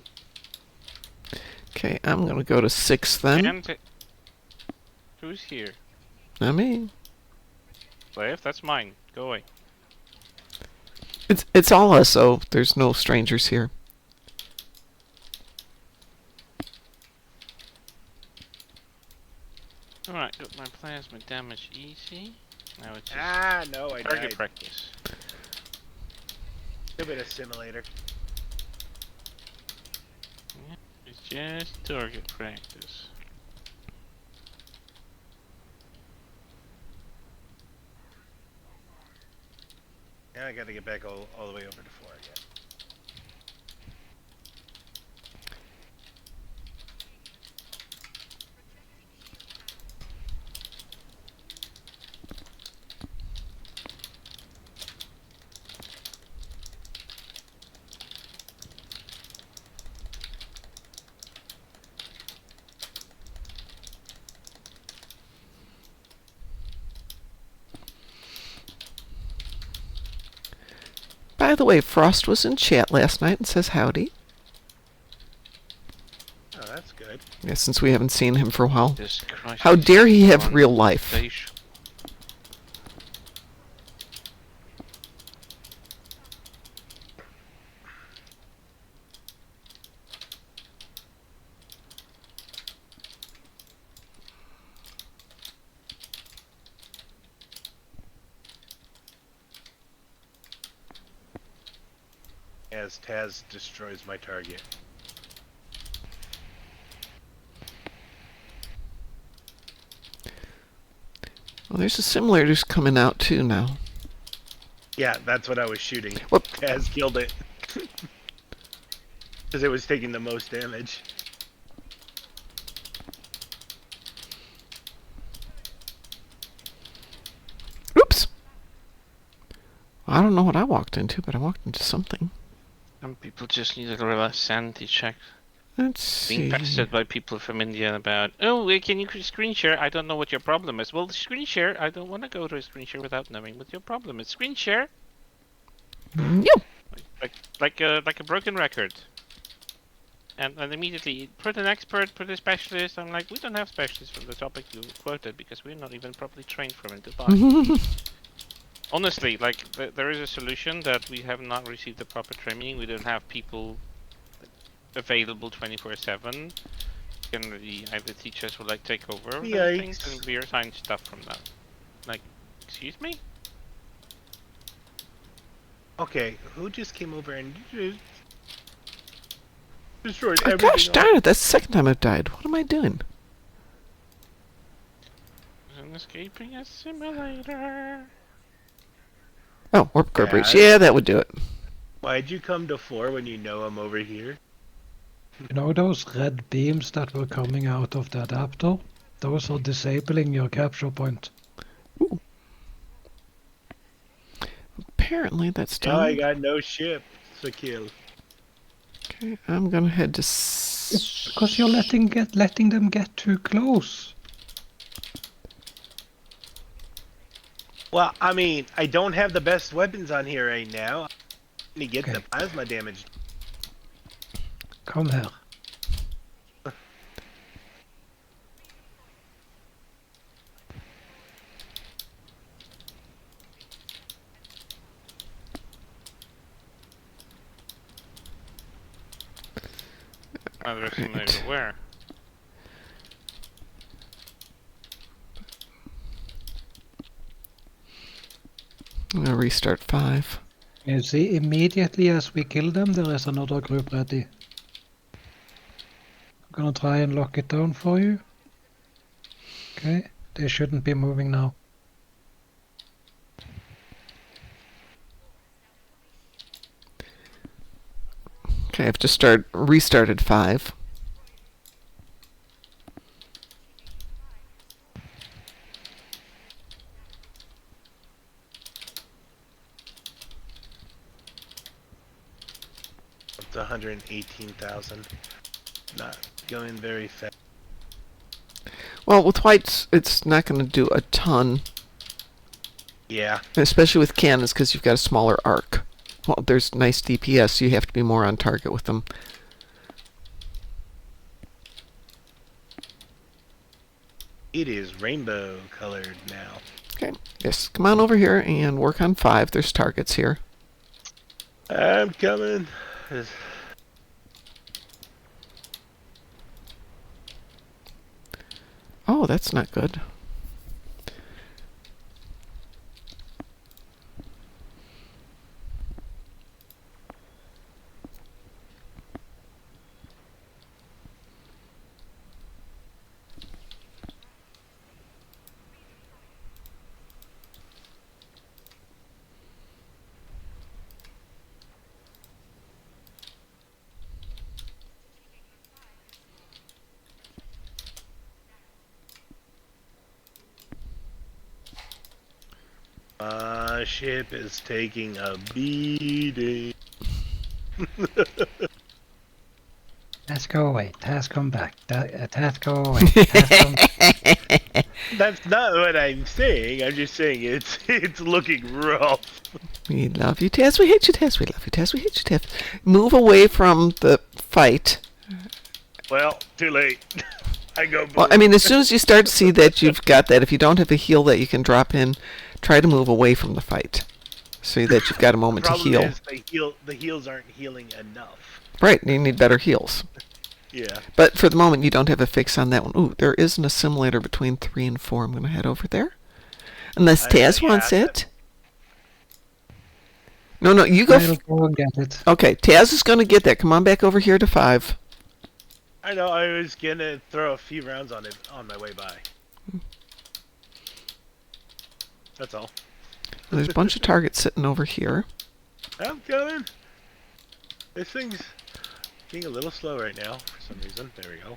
Okay, I'm going to go to 6 then. And who's here? Not me. Slave, that's mine. Go away. It's all us, so there's no strangers here. Alright, got my plasma damage easy. Now it's just No, I target died. practice. A bit of simulator. Yeah, it's just target practice. Now I gotta get back all the way over to 4 again. By the way, Frost was in chat last night and says howdy. Oh, that's good. Yeah, since we haven't seen him for a while. Jesus Christ. How dare he have One real life? station. As Taz destroys my target. Well, there's a simulator's coming out too now. Yeah, that's what I was shooting. Whoop. Taz killed it. Because it was taking the most damage. Oops! I don't know what I walked into, but I walked into something. Some people just need a little sanity check. Let's Being see. pestered by people from India about, oh, can you screen share? I don't know what your problem is. Well, screen share. I don't want to go to a screen share without knowing what your problem is. Screen share, Yep. like a broken record. And immediately put an expert, put a specialist. I'm like, we don't have specialists for the topic you quoted because we're not even properly trained from it. Goodbye. Honestly, like there is a solution that we have not received the proper training. We don't have people available 24/7. Can really either teach us or like take over those things, Yikes. and we assign stuff from that. Like, excuse me? Okay, who just came over and just destroyed Oh, everything? gosh darn it, that's the second time I've died. What am I doing? Isn't escaping a simulator? Oh, warp core breach. Yeah. Yeah, that would do it. Why'd you come to 4 when you know I'm over here? You know those red beams that were coming out of the adapter? Those are disabling your capture point. Apparently that's Now I done. got no ship to kill. Okay, I'm gonna head to. It's because you're letting them get too close. Well, I mean, I don't have the best weapons on here right now. I'm gonna get the Okay. plasma damage. Come here. Underestimated where? I'm gonna restart 5. You see, immediately as we kill them, there is another group ready. I'm gonna try and lock it down for you. Okay, they shouldn't be moving now. Okay, I've just restarted 5. Up to 118,000. Not going very fast. Well, with whites, it's not gonna do a ton, Yeah. especially with cannons, because you've got a smaller arc. Well, there's nice DPS, so you have to be more on target with them. It is rainbow colored now. Okay. Yes, come on over here and work on 5. There's targets here. I'm coming. Oh, that's not good. My ship is taking a beating. Task go away. Task come back. Task go away. Task come back. That's not what I'm saying. I'm just saying it's looking rough. We love you, Taz. We hate you, Taz. We love you, Taz. We hate you, Taz. Move away from the fight. Well, too late. I go. Well, I mean, as soon as you start to see that you've got that, if you don't have a heal that you can drop in, try to move away from the fight so that you've got a moment to heal. Is the heals aren't healing enough. Right, you need better heals. Yeah. But for the moment, you don't have a fix on that one. Ooh, there is an assimilator between 3 and 4. I'm going to head over there. Unless Taz wants it. No, you go. I'll go and get it. Okay, Taz is going to get that. Come on back over here to 5. I know. I was gonna throw a few rounds on it on my way by. That's all. There's a bunch of targets sitting over here. I'm coming. This thing's being a little slow right now for some reason. There we go.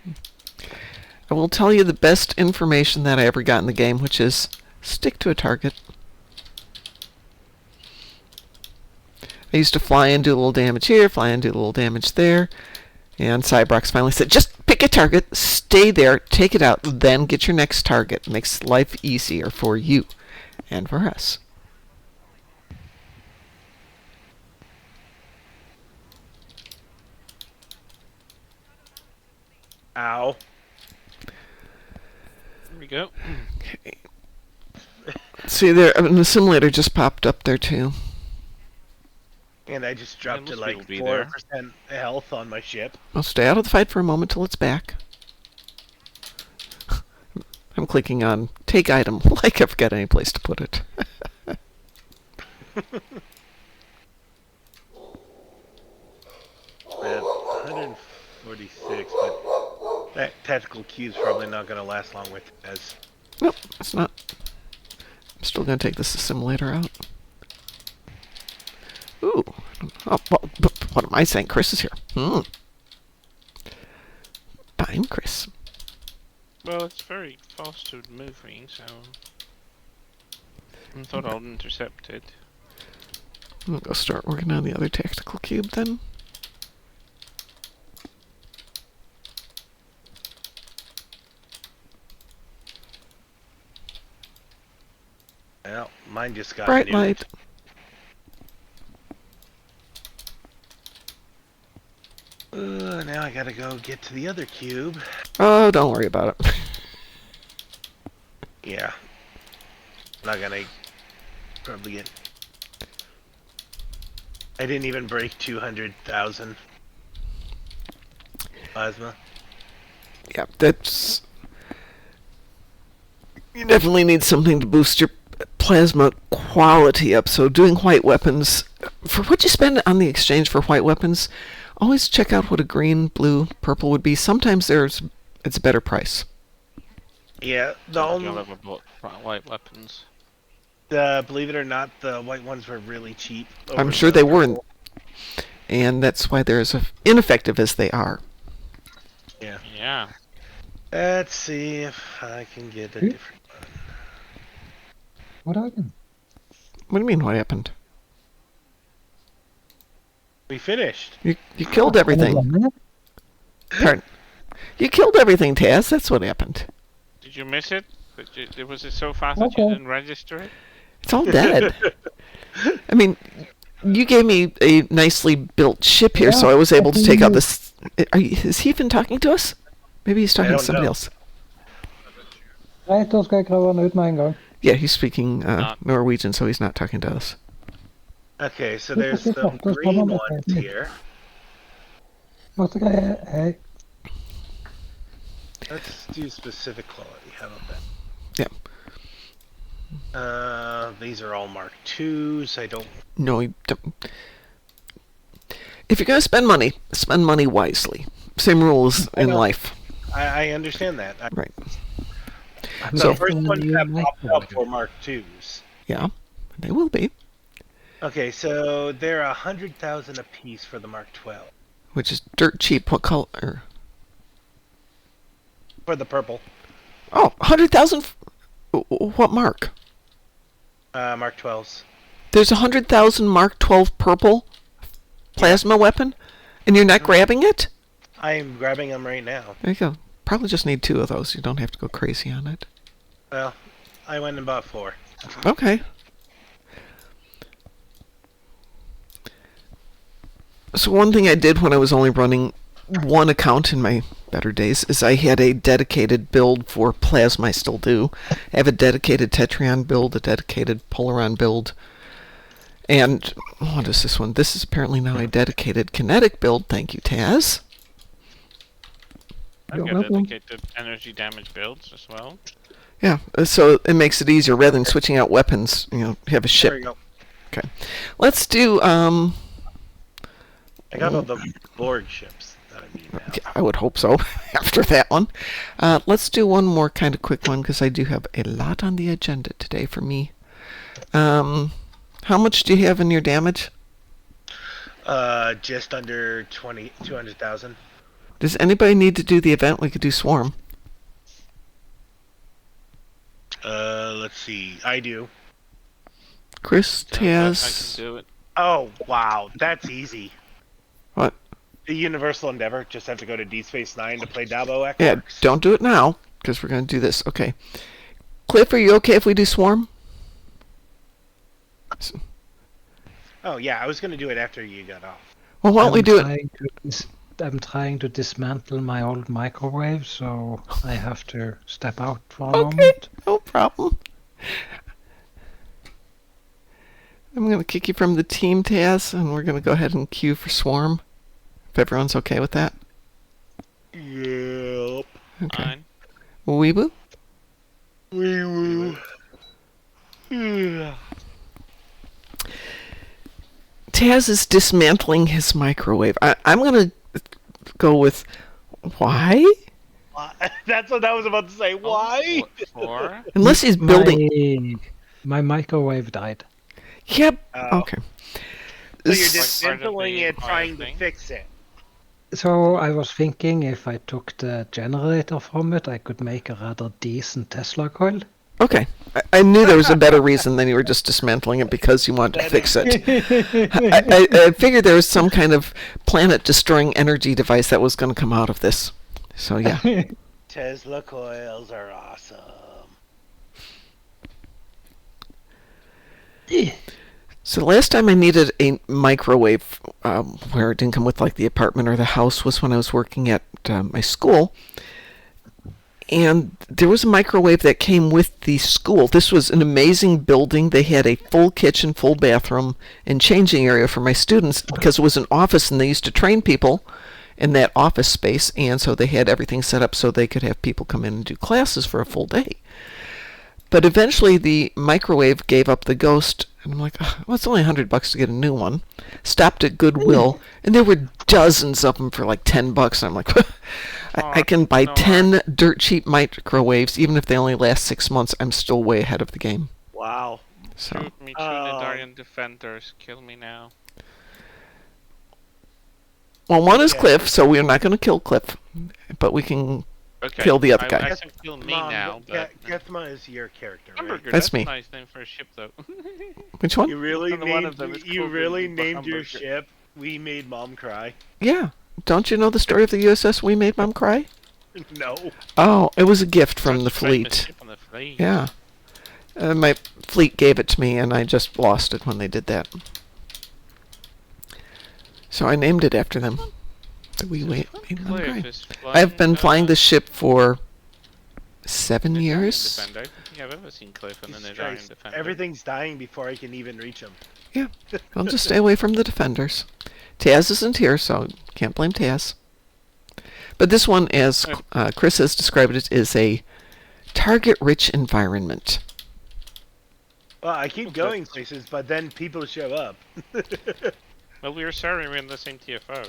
I will tell you the best information that I ever got in the game, which is stick to a target. I used to fly and do a little damage here, fly and do a little damage there. And Cybrox finally said, just pick a target, stay there, take it out, then get your next target. Makes life easier for you and for us. Ow. There we go. Okay. See, there, an assimilator just popped up there too. And I just dropped to most like people be there. 4% health on my ship. I'll stay out of the fight for a moment till it's back. I'm clicking on take item like I forgot any place to put it. I have 146, but that tactical cube's probably not going to last long with as. Nope, it's not. I'm still going to take this assimilator out. Ooh. Oh, well, what am I saying? Kris is here. I'm Kris. Well, it's very fast to moving, so I thought I'll intercept it. I'm going to go start working on the other tactical cube then. Well, mine just got Bright nuked. light. Now I gotta go get to the other cube. Oh, don't worry about it. Yeah. Not gonna probably get. I didn't even break 200,000 plasma. Yeah, that's... You definitely need something to boost your plasma quality up, so doing white weapons... For what you spend on the exchange for white weapons, always check out what a green, blue, purple would be. Sometimes it's a better price. Yeah, You'll have bought white weapons. believe it or not, the white ones were really cheap. I'm sure they were, and that's why they're as ineffective as they are. Yeah. Yeah. Let's see if I can get a different one. What happened? What do you mean, what happened? We finished. You killed everything. Pardon. You killed everything, Taz. That's what happened. Did you miss it? Was it so fast that you didn't register it? It's all dead. I mean, you gave me a nicely built ship here, so I was able to take out this... Is he even talking to us? Maybe he's talking to somebody else. Greit, da skal jeg grave den ut med en gang. Yeah, he's speaking Not- Norwegian, so he's not talking to us. Okay, so there's some green ones here. Måste jag... Let's do specific quality. How about that? Yeah. These are all Mark IIs. I don't. No, you don't. If you're going to spend money wisely. Same rules in know. life. I understand that. Right. I'm So- The first getting a ones new that popped up microwave. were Mark IIs. Yeah, they will be. Okay, so they're 100,000 apiece for the Mark 12. Which is dirt cheap. What color? For the purple. Oh, 100,000. What mark? Mark 12s. There's 100,000 Mark 12 purple plasma weapon, and you're not grabbing it? I'm grabbing them right now. There you go. Probably just need 2 of those. You don't have to go crazy on it. Well, I went and bought 4. Okay. So one thing I did when I was only running one account in my better days is I had a dedicated build for plasma. I still do. I have a dedicated Tetrion build, a dedicated Polaron build. And what is this one? This is apparently now a dedicated kinetic build. Thank you, Taz. I've You're got welcome. dedicated energy damage builds as well. Yeah, so it makes it easier rather than switching out weapons. You have a There we ship. go. Okay. Let's do I got all the Borg ships that I need now. yeah, I would hope so after that one. Let's do one more kind of quick one because I do have a lot on the agenda today for me. How much do you have in your damage? Just under 200,000. Does anybody need to do the event? We could do Swarm. Let's see. I do. Chris, So I can Taz. do it. Oh, wow. That's easy. What? The Universal Endeavor. Just have to go to D Space 9 to play Dabo Echo. Yeah, don't do it now because we're going to do this. Okay. Cliff, are you okay if we do Swarm? Oh, yeah. I was going to do it after you got off. Well, why don't we do it? I'm trying to dismantle my old microwave, so I have to step out for a Okay, moment. no problem. I'm going to kick you from the team, Taz, and we're going to go ahead and queue for Swarm. If everyone's okay with that. Yep. Okay. Fine. Weeboo? Wee woo. Yeah. Taz is dismantling his microwave. I'm going to go with why? That's what I was about to say. Why? Four. Unless he's building. My microwave died. Yep. Oh. Okay. So you're S- dismantling it, Part trying of to the fix it. So I was thinking if I took the generator from it, I could make a rather decent Tesla coil. Okay. I knew there was a better reason than you were just dismantling it because you wanted to fix it. I figured there was some kind of planet-destroying energy device that was going to come out of this. So, yeah. Tesla coils are awesome. So the last time I needed a microwave where it didn't come with like the apartment or the house was when I was working at my school. And there was a microwave that came with the school. This was an amazing building. They had a full kitchen, full bathroom, and changing area for my students because it was an office and they used to train people in that office space. And so they had everything set up so they could have people come in and do classes for a full day. But eventually the microwave gave up the ghost. And I'm like, well, it's only $100 to get a new one. Stopped at Goodwill. And there were dozens of them for like $10. And I'm like, I can buy no, 10 dirt cheap microwaves. Even if they only last 6 months, I'm still way ahead of the game. Wow. So Shoot me, Trinidadian defenders. Kill me now. well, one is Yeah. Cliff, so we're not going to kill Cliff. But we can Okay. kill the other I guy. can kill me Mom, now, but... Gethma is your character, right? Hamburger, That's that's me. a nice name for a ship, though. Which one? You really And one of them is called the named your hamburger. ship. We made Mom cry. Yeah. Don't you know the story of the USS We Made Mom Cry? No. Oh, it was a gift from Such the a famous fleet. ship on the fleet. Yeah. My fleet gave it to me, and I just lost it when they did that. So I named it after them. The We Made Mom Cliff Cry. is I've been flying flying this ship for 7 Nidarian years. Defender. I don't think I've ever seen Cliff and a Jesus Nidarian Christ, Defender. everything's dying before I can even reach them. Yeah, I'll just stay away from the defenders. Taz isn't here, so can't blame Taz. But this one, as Kris has described it, is a target-rich environment. Well, I keep going places, but then people show up. Well, we're sorry we're in the same TFO.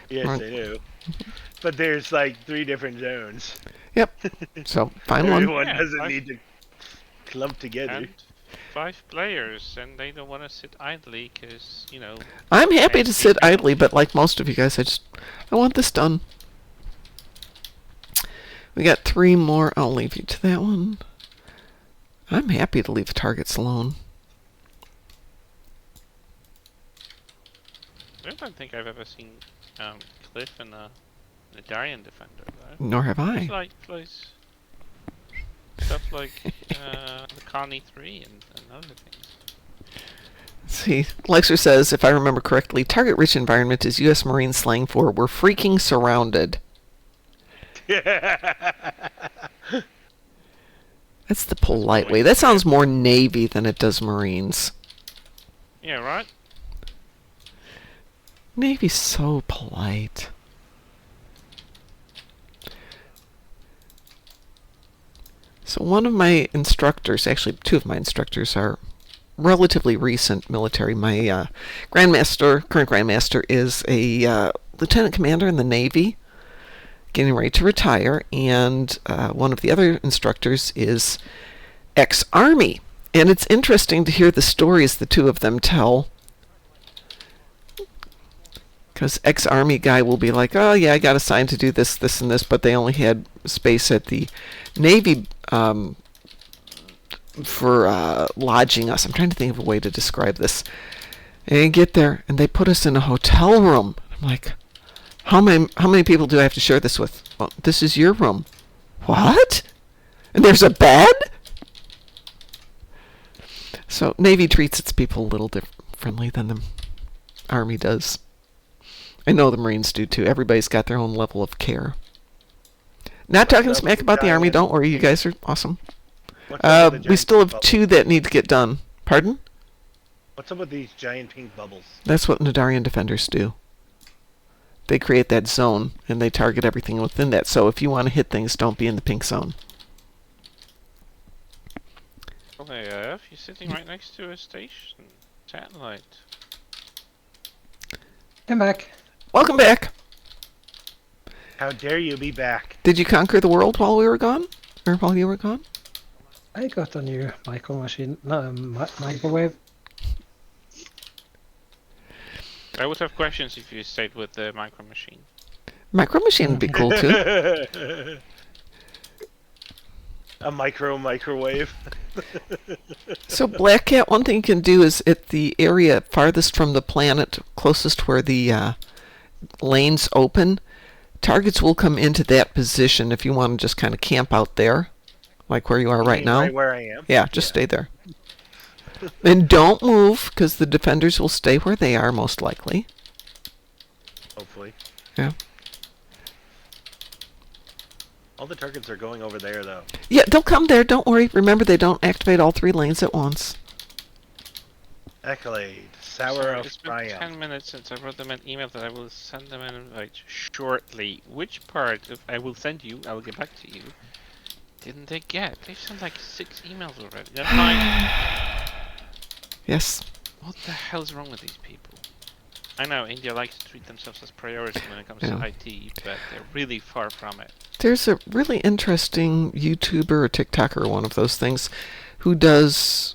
Yes, Right. they do. But there's like 3 different zones. Yep. So find one. Everyone Yeah, doesn't I've- need to clump together. And 5 players, and they don't want to sit idly because, you know... I'm happy to Thank sit you. idly, but like most of you guys, I want this done. We got 3 more. I'll leave you to that one. I'm happy to leave targets alone. I don't think I've ever seen Cliff and a Nidarian Defender, though. Nor have I. It's like stuff like the Connie 3 and other things. See, Lexer says, if I remember correctly, target-rich environment is U.S. Marine slang for "we're freaking surrounded." That's the polite way. That sounds more Navy than it does Marines. Yeah, right? Navy's so polite. So one of my instructors, actually 2 of my instructors, are relatively recent military. My current grandmaster, is a lieutenant commander in the Navy, getting ready to retire, and one of the other instructors is ex-Army. And it's interesting to hear the stories the 2 of them tell. Because ex-Army guy will be like, oh yeah, I got assigned to do this, this, and this, but they only had space at the Navy for lodging us. I'm trying to think of a way to describe this. And I get there, and they put us in a hotel room. I'm like, how many people do I have to share this with? Well, this is your room. What? And there's a bed? So Navy treats its people a little differently than the Army does. I know the Marines do too. Everybody's got their own level of care. Not talking smack about the Army. Don't worry, you guys are awesome. What's up with the We giant still have pink 2 that need to get done. Pardon? bubbles? What's up with these giant pink bubbles? That's what Nidarian defenders do. They create that zone, and they target everything within that. So if you want to hit things, don't be in the pink zone. Well, you're sitting right next to a station. Satellite. I'm back. Welcome back. How dare you be back? Did you conquer the world while we were gone? Or while you were gone? I got a new microwave. I would have questions if you stayed with the Micro Machine. Micro Machine would be cool too. A microwave. So Black Cat, one thing you can do is at the area farthest from the planet, closest where the lanes open, targets will come into that position if you want to just kind of camp out there, like where you are right now. Right where I am. Yeah, just stay there. And don't move, because the defenders will stay where they are, most likely. Hopefully. Yeah. All the targets are going over there, though. Yeah, they'll come there, don't worry. Remember, they don't activate all 3 lanes at once. Accolade. Sour Sorry, of it's been Triumph. 10 minutes since I wrote them an email that I will send them an invite shortly. Which part of I will send you, I will get back to you, didn't they get? They've sent like 6 emails already. That's 9. Yes. What the hell's wrong with these people? I know India likes to treat themselves as priority when it comes Yeah. to IT, but they're really far from it. There's a really interesting YouTuber or TikToker, one of those things, who does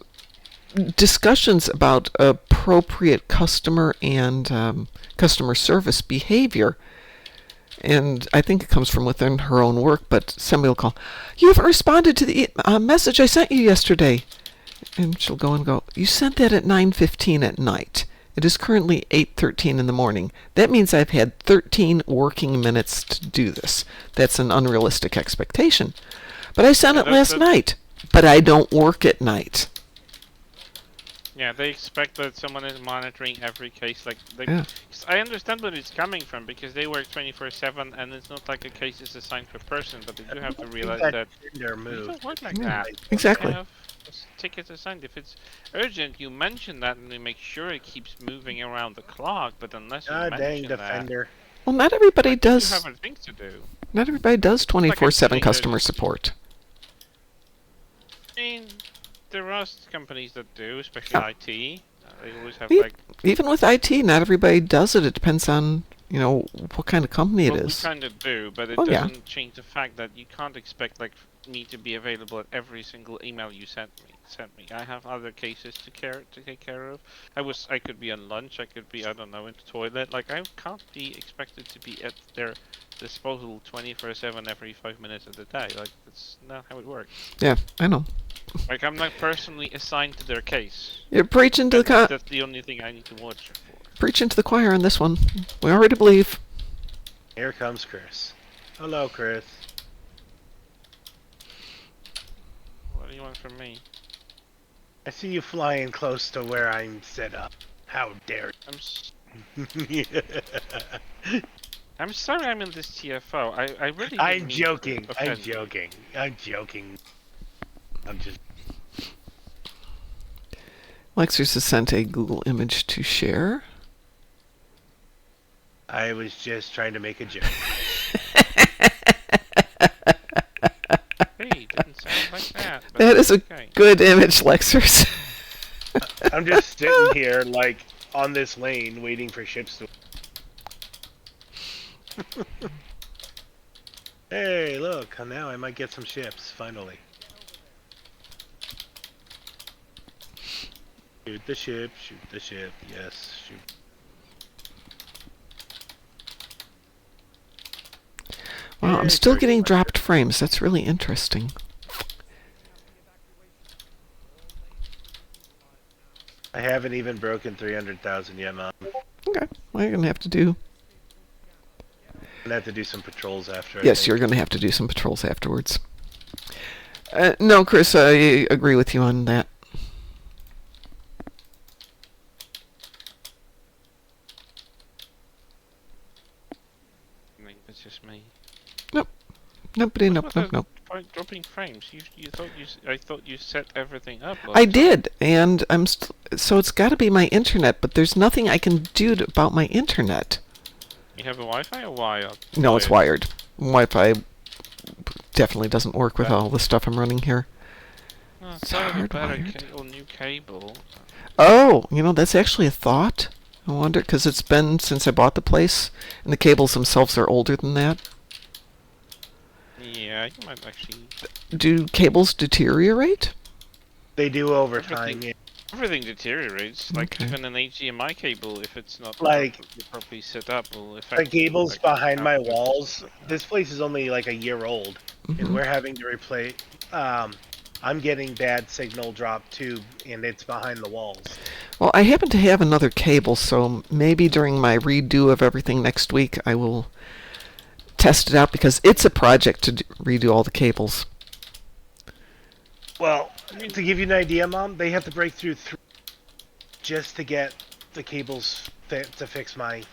discussions about appropriate customer and customer service behavior. And I think it comes from within her own work, but somebody will call, you haven't responded to the message I sent you yesterday. And she'll go and go, you sent that at 9:15 at night. It is currently 8:13 in the morning. That means I've had 13 working minutes to do this. That's an unrealistic expectation. But I sent it last night. But I don't work at night. Yeah, they expect that someone is monitoring every case. Like, Yeah. I understand where it's coming from because they work 24/7, and it's not like a case is assigned per person. But they do have to realize that Tinder we move. don't work like Yeah, that. exactly. We have tickets assigned. If it's urgent, you mention that, and we make sure it keeps moving around the clock. But unless you God dang, mention that, Defender. Well, not everybody you does. have other things to do. Not everybody does It's like I'm 24/7 saying, customer there's- support. I mean, there are companies that do, especially Yeah. IT. They always have E- like. Even with IT, not everybody does it. It depends on what kind of company it Well, we is. kind of do, but it Oh, yeah. doesn't change the fact that you can't expect like me to be available at every single email you sent me. I have other cases to take care of. I could be on lunch. I could be, I don't know, in the toilet. Like, I can't be expected to be at their disposal 24/7 every 5 minutes of the day. Like, that's not how it works. Yeah, I know. Like, I'm not personally assigned to their case. You're preaching to the That's the only thing I need to watch for. preaching to the choir on this one. We already believe. Here comes Chris. Hello, Chris. What do you want from me? I see you flying close to where I'm set up. How dare you? I'm sorry I'm in this TFO. I really didn't I'm mean to joking. I'm offend you. joking. I'm joking. I'm just. Lexers has sent a Google image to share. I was just trying to make a joke. Hey, it didn't sound like that. But That is a okay. good image, Lexers. I'm just sitting here, like, on this lane, waiting for ships to. Hey, look! Now I might get some ships finally. Shoot the ship! Shoot the ship! Yes, shoot. Wow, I'm Yeah, still very getting good. dropped frames. That's really interesting. I haven't even broken 300,000 yet, Mom. Okay, well, you're gonna have to do. I'm gonna have to do some patrols after. I Yes, think. you're gonna have to do some patrols afterwards. No, Chris, I agree with you on that. I think it's just me. Nobody, What nope, was nope, that nope. point dropping frames. I thought you set everything up. I last time. did, and so it's got to be my internet, but there's nothing I can do about my internet. You have a Wi-Fi or wire? No, it's wired. Wi-Fi definitely doesn't work with all the stuff I'm running here. Oh, It's it's a better hardwired. or new cable. Oh, that's actually a thought. I wonder, because it's been since I bought the place, and the cables themselves are older than that. Yeah, you might actually. Do cables deteriorate? They do over time. Everything- Yeah. Everything deteriorates. Like Okay. even an HDMI cable, if it's not Like- properly set up, will affect. The cables like, behind my output and walls. stuff like that. This place is only like a year old, and Mhm. we're having to replace. I'm getting bad signal drop too, and it's behind the walls. Well, I happen to have another cable, so maybe during my redo of everything next week, I will test it out because it's a project to redo all the cables. Well, to give you an idea, Mom, they have to break through just to get the cables to fix my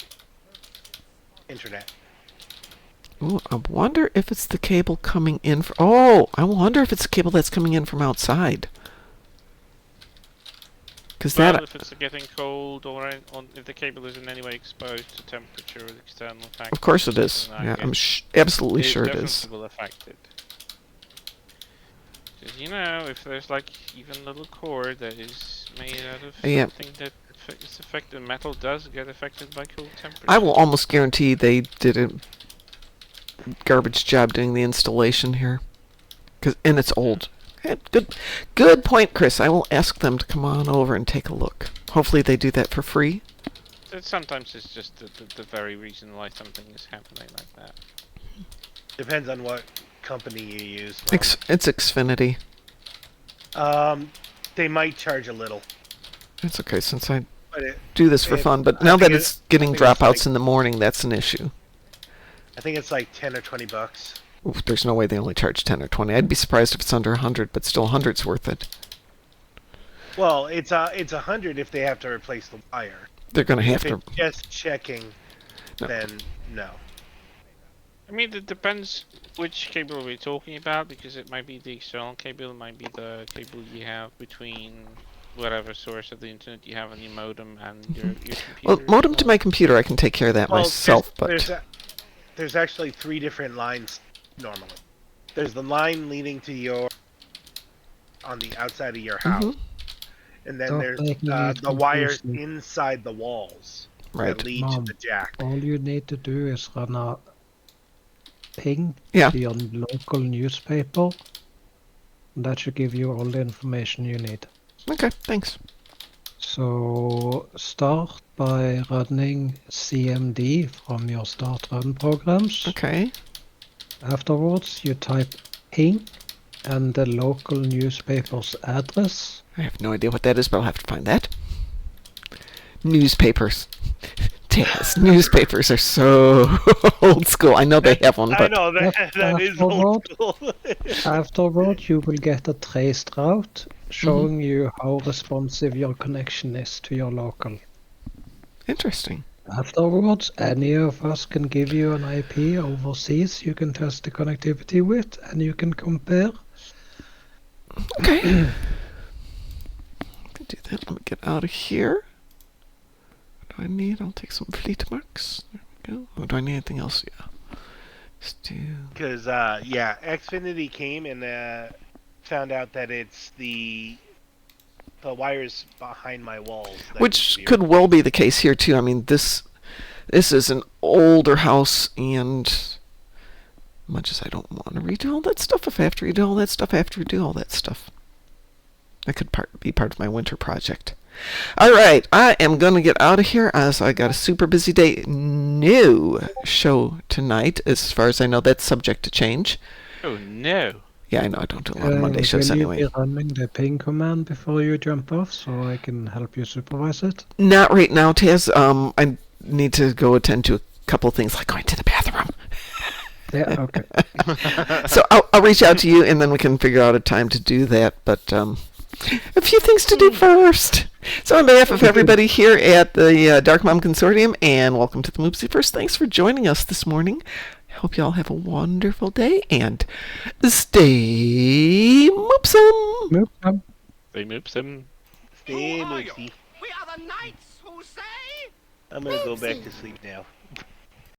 internet. Ooh, I wonder if it's the cable coming in. Oh, I wonder if it's the cable that's coming in from outside. Because Well, that, if it's getting cold or if the cable is in any way exposed to temperature or external factors. of course it is. then I Yeah, guess I'm absolutely it sure it definitely is. will affect it. 'Cause, if there's like even a little cord that is made out of Yeah. something that is affected, metal does get affected by cold temperature. I will almost guarantee they did a garbage job doing the installation here. And it's old. Good point, Chris. I will ask them to come on over and take a look. Hopefully they do that for free. Sometimes it's just the very reason why something is happening like that. Depends on what company you use. Mom. It's Xfinity. They might charge a little, It's okay since I but do this for It- fun. But I now think that it- it's getting I think it's dropouts like- in the morning, that's an issue. I think it's like 10 or 20 bucks. Oof, there's no way they only charge 10 or 20. I'd be surprised if it's under 100, but still 100's worth it. Well, it's 100 if they have to replace the wire. They're going to have If to. it's just checking, No. then no. I mean, it depends which cable we're talking about, because it might be the external cable, it might be the cable you have between whatever source of the internet you have on your modem and your Well, computer. modem to my computer, I can take care of that myself, There's actually 3 different lines normally. There's the line leading to your on the outside of your house, Mhm. and then Don't there's make me the wires confusing. inside the walls Right. that lead Mom. to the jack. All you need to do is run a ping Yeah. to your local newspaper. That should give you all the information you need. Okay, thanks. So start by running CMD from your start run programs. Okay. Afterwards, you type ping and the local newspaper's address. I have no idea what that is, but I'll have to find that. Newspapers. Taz, newspapers are so old school. I know they have one, I but know that is old school. Afterward, you will get a traced route showing you how responsive your connection is to your local. interesting. Afterwards, any of us can give you an IP overseas you can test the connectivity with, and you can compare. Okay. I can do that. Let me get out of here. What do I need? I'll take some fleet marks. There we go. Oh, do I need anything else? Yeah. Let's do. Because Xfinity came and found out that it's the wires behind my walls. that Which need to be could well be the case here too. I mean, this is an older house, and much as I don't want to redo all that stuff, if I have to redo all that stuff, I have to redo all that stuff. That could be part of my winter project. All right, I am going to get out of here as I got a super busy day. No show tonight, as far as I know. That's subject to change. Oh no! Yeah, I know I don't do a lot of Monday shows will anyway. you be running the ping command before you jump off so I can help you supervise it? Not right now, Taz. I need to go attend to a couple of things, like going to the bathroom. Yeah, okay. So I'll reach out to you, and then we can figure out a time to do that. But a few things to do first. So on behalf of everybody here at the Dark Mom Consortium, and welcome to the Moopsyverse, thanks for joining us this morning. I hope you all have a wonderful day, and stay moopsome! Move on. They moops him. Stay moosey. We are the knights who say... I'm gonna go back to sleep now.